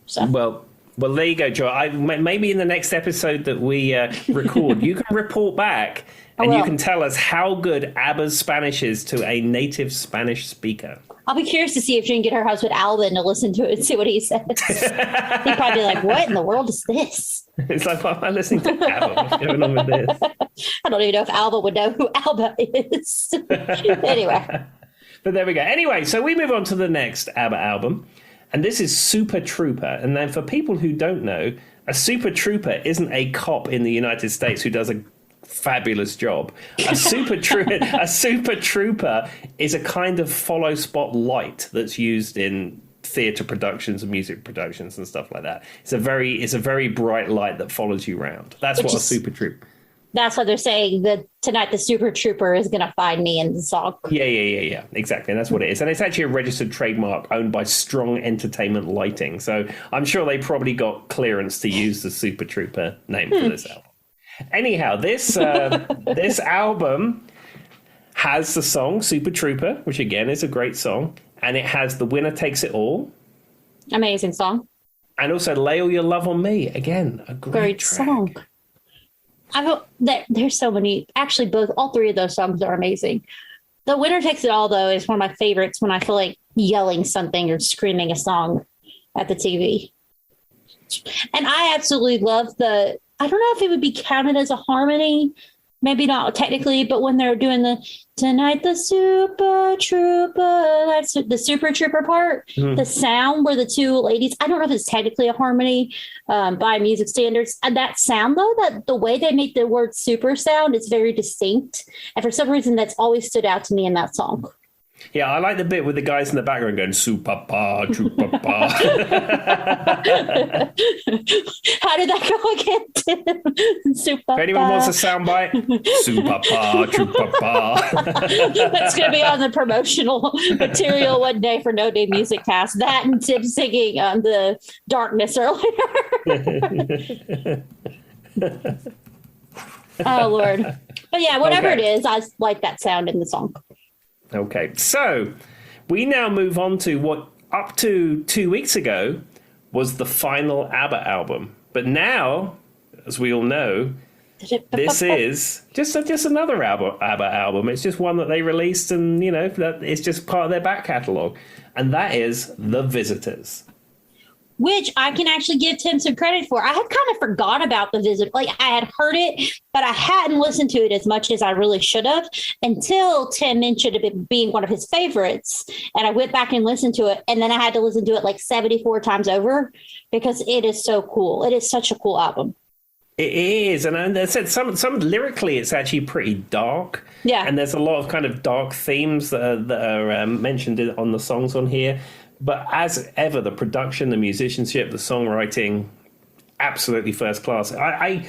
So. Well, there you go, Joy. Maybe in the next episode that we record, you can report back and you can tell us how good ABBA's Spanish is to a native Spanish speaker. I'll be curious to see if she can get her husband Alvin to listen to it and see what he says. He'd probably be like, what in the world is this? It's like, why am I listening to ABBA? What's going on with this? I don't even know if Alva would know who ABBA is. Anyway. But there we go. Anyway, so we move on to the next ABBA album. And this is Super Trooper. And then for people who don't know, a Super Trooper isn't a cop in the United States who does a fabulous job. A Super Trooper is a kind of follow spot light that's used in theatre productions and music productions and stuff like that. It's a very bright light that follows you around. That's what a Super Trooper. That's what they're saying, that tonight the Super Trooper is going to find me in the song. Yeah. Exactly. And that's what it is. And it's actually a registered trademark owned by Strong Entertainment Lighting. So I'm sure they probably got clearance to use the Super Trooper name for this album. Anyhow, this album has the song Super Trooper, which again is a great song. And it has The Winner Takes It All. Amazing song. And also Lay All Your Love on Me. Again, a great track. Song. There's so many. Actually, all three of those songs are amazing. The Winner Takes It All, though, is one of my favorites when I feel like yelling something or screaming a song at the TV. And I absolutely love I don't know if it would be counted as a harmony. Maybe not technically, but when they're doing the Tonight the Super Trooper, that's the Super Trooper part, the sound where the two ladies, I don't know if it's technically a harmony by music standards. And that sound, though, that the way they make the word super sound is very distinct. And for some reason, that's always stood out to me in that song. Yeah, I like the bit with the guys in the background going super pa, super pa. How did that go again? Super. If anyone wants a soundbite, super pa, super pa. That's going to be on the promotional material one day for No Day Music Cast. That and Tim singing on the Darkness earlier. Oh, Lord. But yeah, whatever it is, I like that sound in the song. Okay, so we now move on to what up to 2 weeks ago was the final ABBA album. But now, as we all know, this is just another ABBA album. It's just one that they released, and that it's just part of their back catalogue, and that is The Visitors. Which I can actually give Tim some credit for. I had kind of forgot about The Visitor. Like, I had heard it, but I hadn't listened to it as much as I really should have until Tim mentioned it being one of his favorites. And I went back and listened to it. And then I had to listen to it like 74 times over because it is so cool. It is such a cool album. It is. And I said some lyrically, it's actually pretty dark. Yeah. And there's a lot of kind of dark themes that are mentioned on the songs on here. But as ever, the production, the musicianship, the songwriting, absolutely first class. I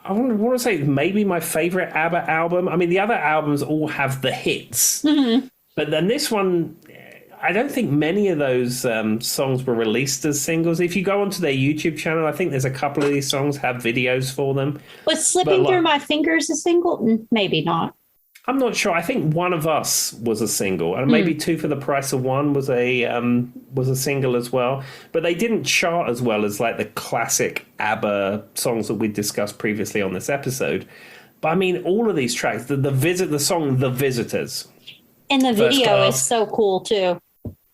want to say maybe my favorite ABBA album. I mean, the other albums all have the hits. Mm-hmm. But then this one, I don't think many of those songs were released as singles. If you go onto their YouTube channel, I think there's a couple of these songs have videos for them. Was Slipping Through My Fingers a single? Maybe not. I'm not sure. I think One of Us was a single, and maybe Two for the Price of One was a single as well. But they didn't chart as well as like the classic ABBA songs that we discussed previously on this episode. But I mean, all of these tracks, the song "The Visitors," and the video is so cool too.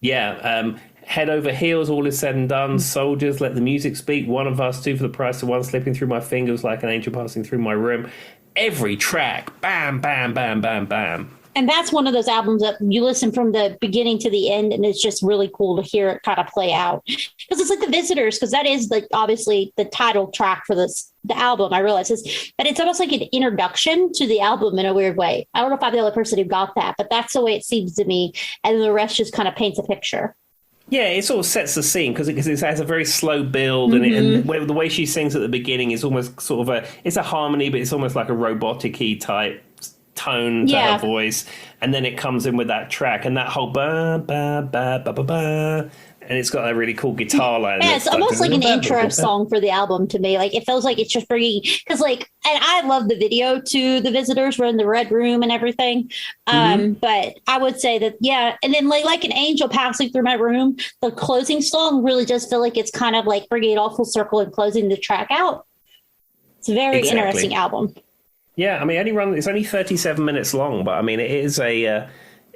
Yeah, Head Over Heels, All Is Said and Done, Soldiers, Let the Music Speak, One of Us, Two for the Price of One, Slipping Through My Fingers Like an Angel Passing Through My Room. Every track, bam, bam, bam, bam, bam. And that's one of those albums that you listen from the beginning to the end, and it's just really cool to hear it kind of play out. Because it's like The Visitors, because that is like obviously the title track for the album. I realize this, but it's almost like an introduction to the album in a weird way. I don't know if I'm the only person who got that, but that's the way it seems to me. And then the rest just kind of paints a picture. Yeah, it sort of sets the scene because it has a very slow build, and the way she sings at the beginning is almost sort of it's a harmony, but it's almost like a robotic-y type tone to her voice, and then it comes in with that track and that whole ba ba ba ba ba ba, and it's got a really cool guitar line. Yeah, it's almost like an intro song for the album to me. Like, it feels like it's just bringing, because like, and I love the video to The Visitors. We're in the red room and everything. But I would say that, and then like an angel passing through my room, the closing song really does feel like it's kind of like bringing it all full circle and closing the track out. It's a very interesting album. Yeah, I mean, it's only 37 minutes long, but I mean, it is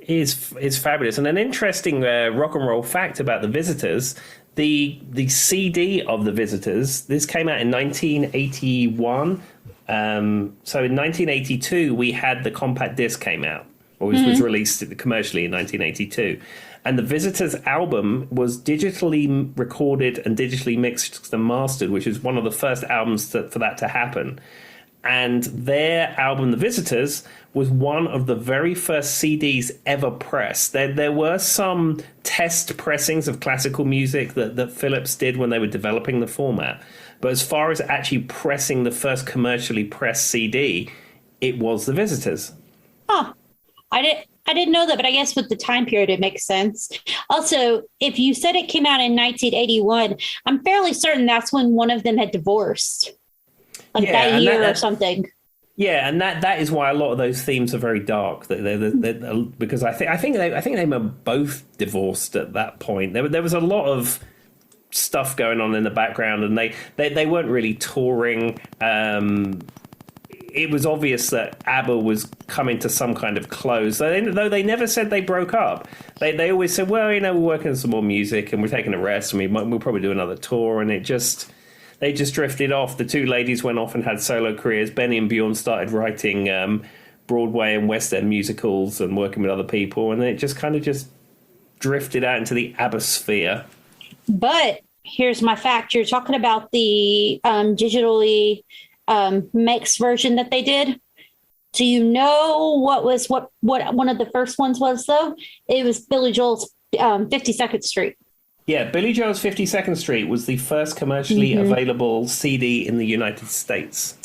is fabulous. And an interesting rock and roll fact about The Visitors, the CD of The Visitors, this came out in 1981. So in 1982, we had the compact disc came out, or was released commercially in 1982. And The Visitors album was digitally recorded and digitally mixed and mastered, which is one of the first albums for that to happen. And their album, The Visitors, was one of the very first CDs ever pressed. There were some test pressings of classical music that Philips did when they were developing the format. But as far as actually pressing the first commercially pressed CD, it was The Visitors. Huh. I didn't know that, but I guess with the time period, it makes sense. Also, if you said it came out in 1981, I'm fairly certain that's when one of them had divorced. Like that year or something. Yeah, and that is why a lot of those themes are very dark. Because I think they were both divorced at that point. There was a lot of stuff going on in the background, and they weren't really touring. It was obvious that ABBA was coming to some kind of close. Though they never said they broke up. They always said, well, we're working on some more music and we're taking a rest, and we'll probably do another tour, and they just drifted off. The two ladies went off and had solo careers. Benny and Bjorn started writing Broadway and West End musicals and working with other people. And then it just kind of just drifted out into the ABBA sphere. But here's my fact. You're talking about the digitally mixed version that they did. Do you know what one of the first ones was though? It was Billy Joel's 52nd Street. Yeah, Billy Joel's 52nd Street was the first commercially available CD in the United States.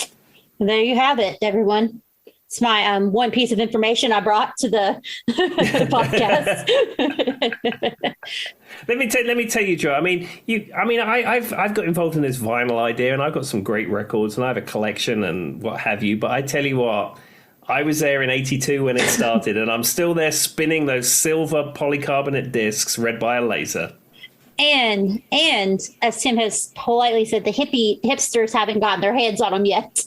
There you have it, everyone. It's my one piece of information I brought to the, the podcast. Let me tell you, Joe. I've got involved in this vinyl idea, and I've got some great records, and I have a collection and what have you. But I tell you what, I was there in '82 when it started, and I'm still there spinning those silver polycarbonate discs read by a laser. And as Tim has politely said, the hipsters haven't gotten their hands on them yet.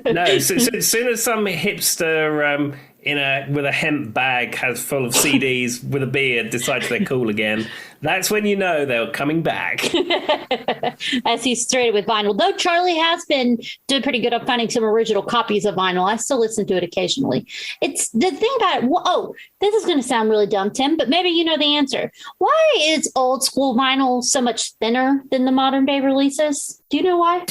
No, so as soon as some hipster with a hemp bag full of CDs with a beard decides they're cool again, that's when you know they're coming back. As he's straight with vinyl. Though Charlie has been doing pretty good at finding some original copies of vinyl. I still listen to it occasionally. It's the thing about it. Oh, this is going to sound really dumb, Tim, but maybe you know the answer. Why is old school vinyl so much thinner than the modern day releases? Do you know why?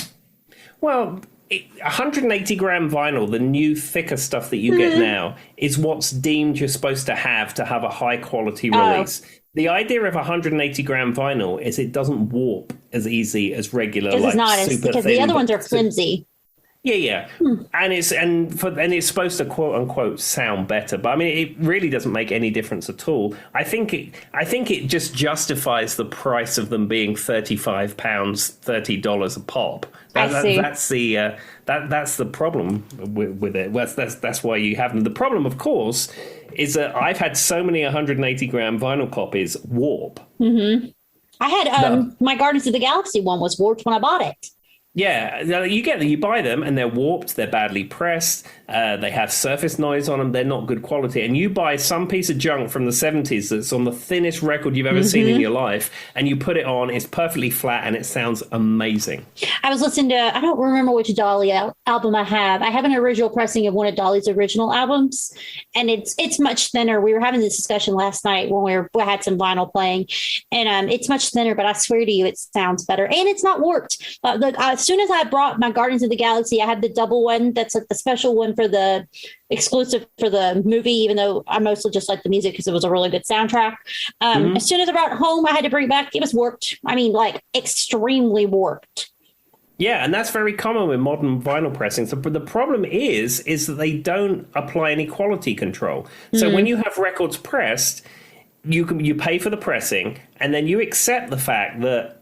Well, 180 gram vinyl, the new thicker stuff that you get now, is what's deemed you're supposed to have a high quality release. The idea of 180 gram vinyl is it doesn't warp as easy as regular, like, it's not super because thin, the other ones are flimsy. Yeah. And it's supposed to quote unquote sound better, but I mean it really doesn't make any difference at all. I think it just justifies the price of them being £35, $30 a pop. That's the problem with it. That's why you have them. The problem, of course, is that I've had so many 180 gram vinyl copies warp. Mm-hmm. I had my Guardians of the Galaxy one was warped when I bought it. Yeah, you buy them and they're warped, they're badly pressed, they have surface noise on them, they're not good quality. And you buy some piece of junk from the 70s that's on the thinnest record you've ever seen in your life, and you put it on, it's perfectly flat, and it sounds amazing. I was listening to, I don't remember which Dolly album I have. I have an original pressing of one of Dolly's original albums, and it's much thinner. We were having this discussion last night when we had some vinyl playing, and it's much thinner, but I swear to you, it sounds better. And it's not warped. As soon as I brought my Guardians of the Galaxy, I had the double one. That's like the special one for the exclusive for the movie, even though I mostly just like the music because it was a really good soundtrack. As soon as I brought it home, I had to bring it back. It was warped. I mean, like extremely warped. Yeah, and that's very common with modern vinyl pressings. But the problem is that they don't apply any quality control. So when you have records pressed, you pay for the pressing, and then you accept the fact that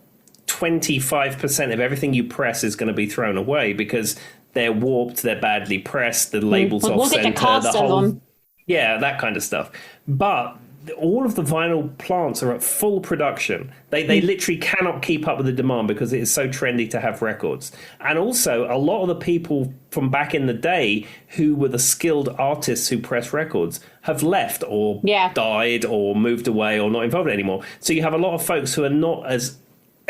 25% of everything you press is going to be thrown away because they're warped, they're badly pressed, the labels off center, the cost of them. Yeah, that kind of stuff. But all of the vinyl plants are at full production. They literally cannot keep up with the demand because it is so trendy to have records. And also, a lot of the people from back in the day who were the skilled artists who press records have left or died or moved away or not involved anymore. So you have a lot of folks who are not as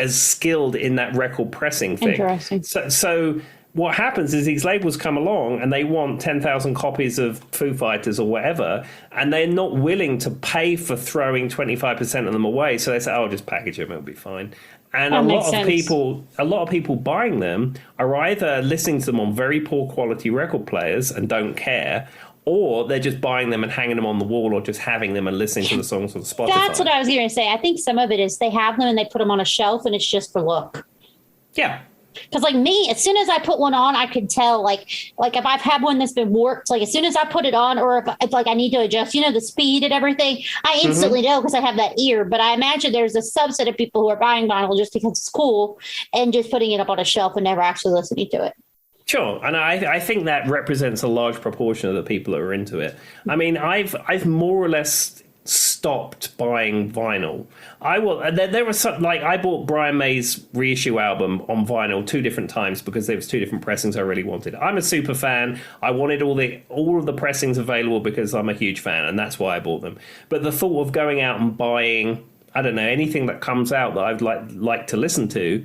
skilled in that record pressing thing. Interesting. So what happens is these labels come along and they want 10,000 copies of Foo Fighters or whatever, and they're not willing to pay for throwing 25% of them away. So they say, "Oh, just package them; it'll be fine." And a lot of people buying them are either listening to them on very poor quality record players and don't care, or they're just buying them and hanging them on the wall, or just having them and listening to the songs on Spotify. That's what I was going to say. I think some of it is they have them and they put them on a shelf and it's just for look. Yeah. Because like me, as soon as I put one on, I could tell like if I've had one that's been warped, like as soon as I put it on, or if like I need to adjust, the speed and everything, I instantly know because I have that ear. But I imagine there's a subset of people who are buying vinyl just because it's cool and just putting it up on a shelf and never actually listening to it. Sure, and I think that represents a large proportion of the people that are into it. I mean, I've more or less stopped buying vinyl. There was some, like, I bought Brian May's reissue album on vinyl 2 different times because there was 2 different pressings I really wanted. I'm a super fan. I wanted all of the pressings available because I'm a huge fan, and that's why I bought them. But the thought of going out and buying, I don't know, anything that comes out that I'd like to listen to,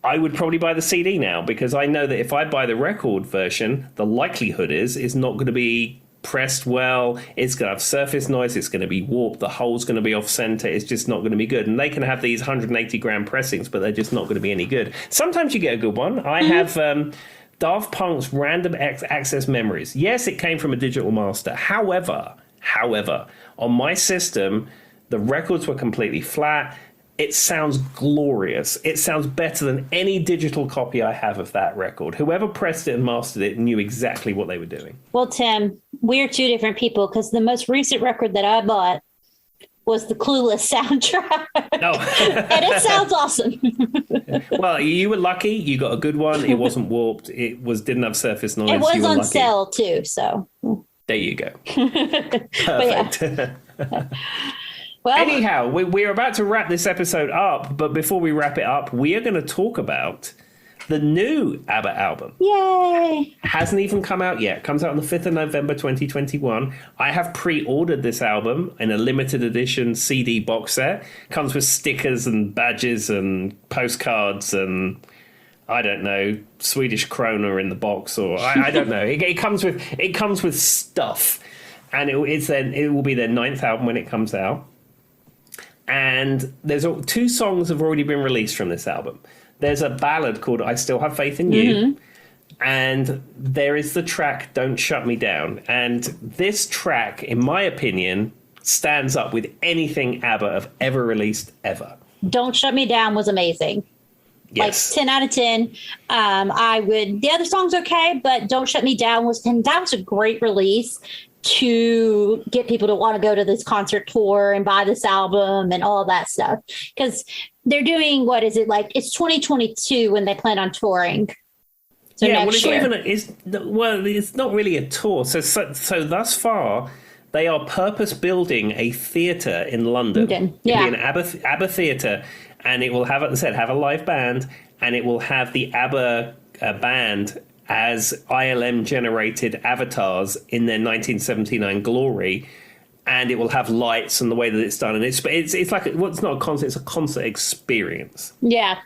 I would probably buy the CD now, because I know that if I buy the record version, the likelihood is it's not going to be pressed well, it's going to have surface noise, it's going to be warped, the hole's going to be off center, it's just not going to be good. And they can have these 180 gram pressings, but they're just not going to be any good. Sometimes you get a good one. I have Daft Punk's Random Access Memories. Yes, it came from a digital master. However, on my system, the records were completely flat. It sounds glorious. It sounds better than any digital copy I have of that record. Whoever pressed it and mastered it knew exactly what they were doing. Well, Tim, we're two different people because the most recent record that I bought was the Clueless soundtrack. Oh. And it sounds awesome. Well, you were lucky. You got a good one. It wasn't warped. Didn't have surface noise. It was on lucky. sale too, so there you go. Perfect. Well, anyhow, we're about to wrap this episode up, but before we wrap it up, we are going to talk about the new ABBA album. Yay! Hasn't even come out yet. Comes out on the 5th of November 2021. I have pre-ordered this album in a limited edition CD box set. Comes with stickers and badges and postcards and, I don't know, Swedish krona in the box, or I don't know. It comes with stuff, and it will be their 9th album when it comes out. And there's 2 songs have already been released from this album. There's a ballad called I Still Have Faith in You. Mm-hmm. And there is the track Don't Shut Me Down. And this track, in my opinion, stands up with anything ABBA have ever released ever. Don't Shut Me Down was amazing. Yes. Like 10 out of 10. The other song's okay, but Don't Shut Me Down was a great release to get people to want to go to this concert tour and buy this album and all that stuff. Because they're doing, it's 2022 when they plan on touring. So yeah, next year. It's not really a tour. So thus far, they are purpose building a theatre in London. Yeah. It'll be an ABBA theatre, and it will have, as I said, have a live band, and it will have the ABBA band as ILM-generated avatars in their 1979 glory, and it will have lights and the way that it's done. And it's like, it's not a concert, it's a concert experience. Yeah.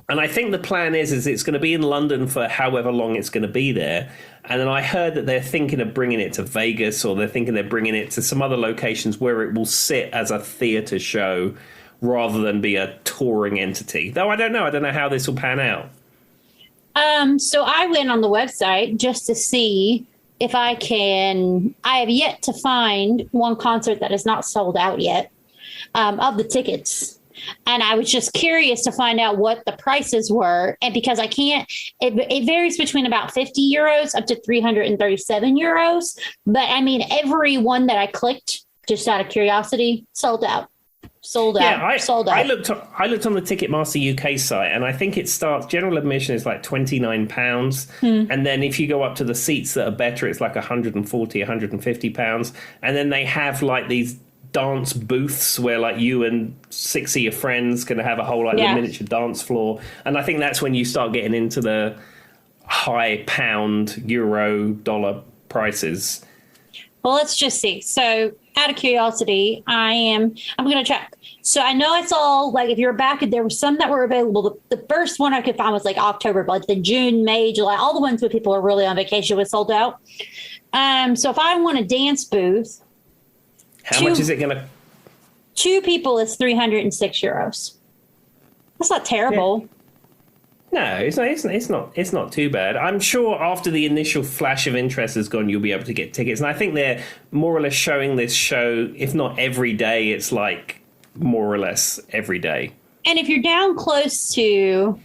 And I think the plan is it's going to be in London for however long it's going to be there. And then I heard that they're thinking of bringing it to Vegas, or they're thinking they're bringing it to some other locations where it will sit as a theatre show rather than be a touring entity. Though I don't know. I don't know how this will pan out. So I went on the website just to see if I have yet to find one concert that is not sold out yet of the tickets. And I was just curious to find out what the prices were. And because it varies between about 50 euros up to 337 euros. But I mean, every one that I clicked, just out of curiosity, sold out. Sold out. I looked on the Ticketmaster UK site, and I think it starts, general admission is like £29. And then if you go up to the seats that are better, it's like £140, £150. And then they have like these dance booths where like you and 6 of your friends can have a whole miniature dance floor. And I think that's when you start getting into the high pound, euro, dollar prices. Well, let's just see. So out of curiosity, I'm going to check. So I know it's all like, if you're back, there were some that were available. The first one I could find was like October, but like the June, May, July, all the ones where people are really on vacation was sold out. So if I want a dance booth, how much is it going to? 2 people is 306 euros. That's not terrible. Yeah. No, it's not too bad. I'm sure after the initial flash of interest has gone, you'll be able to get tickets. And I think they're more or less showing this show, if not every day, it's like more or less every day. And if you're down close to,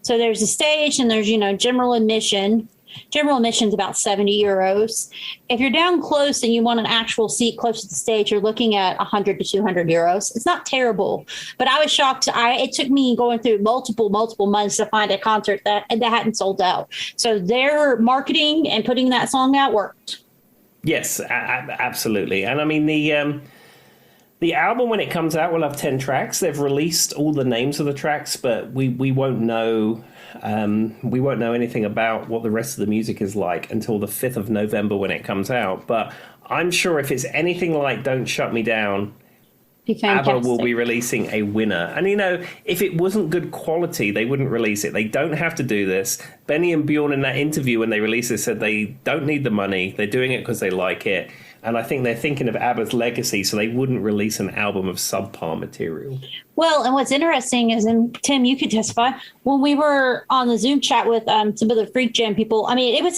so there's a stage and there's, general admission. General admission is about 70 euros. If you're down close and you want an actual seat close to the stage, you're looking at 100 to 200 euros. It's not terrible, but I was shocked. It took me going through multiple months to find a concert that hadn't sold out. So their marketing and putting that song out worked. Yes, absolutely. And I mean, the album, when it comes out, will have 10 tracks. They've released all the names of the tracks, but we won't know. We won't know anything about what the rest of the music is like until the 5th of November when it comes out. But I'm sure if it's anything like Don't Shut Me Down, ABBA will be releasing a winner. And, if it wasn't good quality, they wouldn't release it. They don't have to do this. Benny and Bjorn in that interview when they released it said they don't need the money. They're doing it because they like it. And I think they're thinking of ABBA's legacy, so they wouldn't release an album of subpar material. Well, and what's interesting is, and Tim, you could testify, when we were on the Zoom chat with some of the Freak Jam people, I mean, it was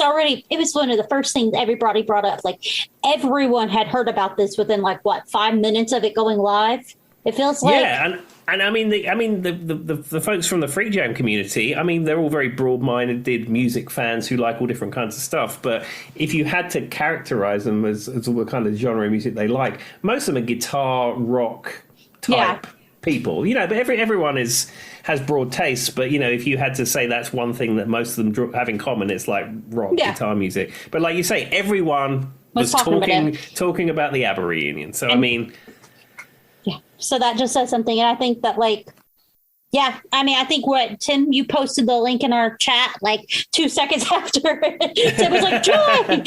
one of the first things everybody brought up. Like, everyone had heard about this within, 5 minutes of it going live? It feels like... Yeah, and I mean, the folks from the Freak Jam community, I mean, they're all very broad-minded music fans who like all different kinds of stuff. But if you had to characterize them as all the kind of genre of music they like, most of them are guitar, rock type people. But everyone has broad tastes. But, if you had to say that's one thing that most of them have in common, it's like rock guitar music. But like you say, everyone was talking about the ABBA reunion. So, I mean... Yeah. So that just says something. And I think that I think what Tim, you posted the link in our chat 2 seconds after Tim was like, join.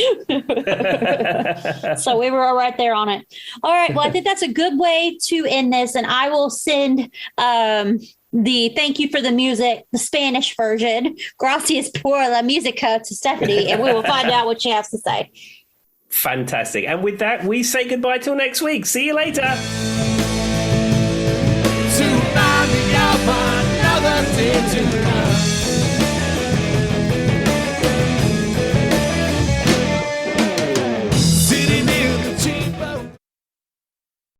So we were all right there on it. All right. Well, I think that's a good way to end this. And I will send the thank you for the music, the Spanish version, gracias por la música, to Stephanie, and we will find out what she has to say. Fantastic. And with that, we say goodbye till next week. See you later.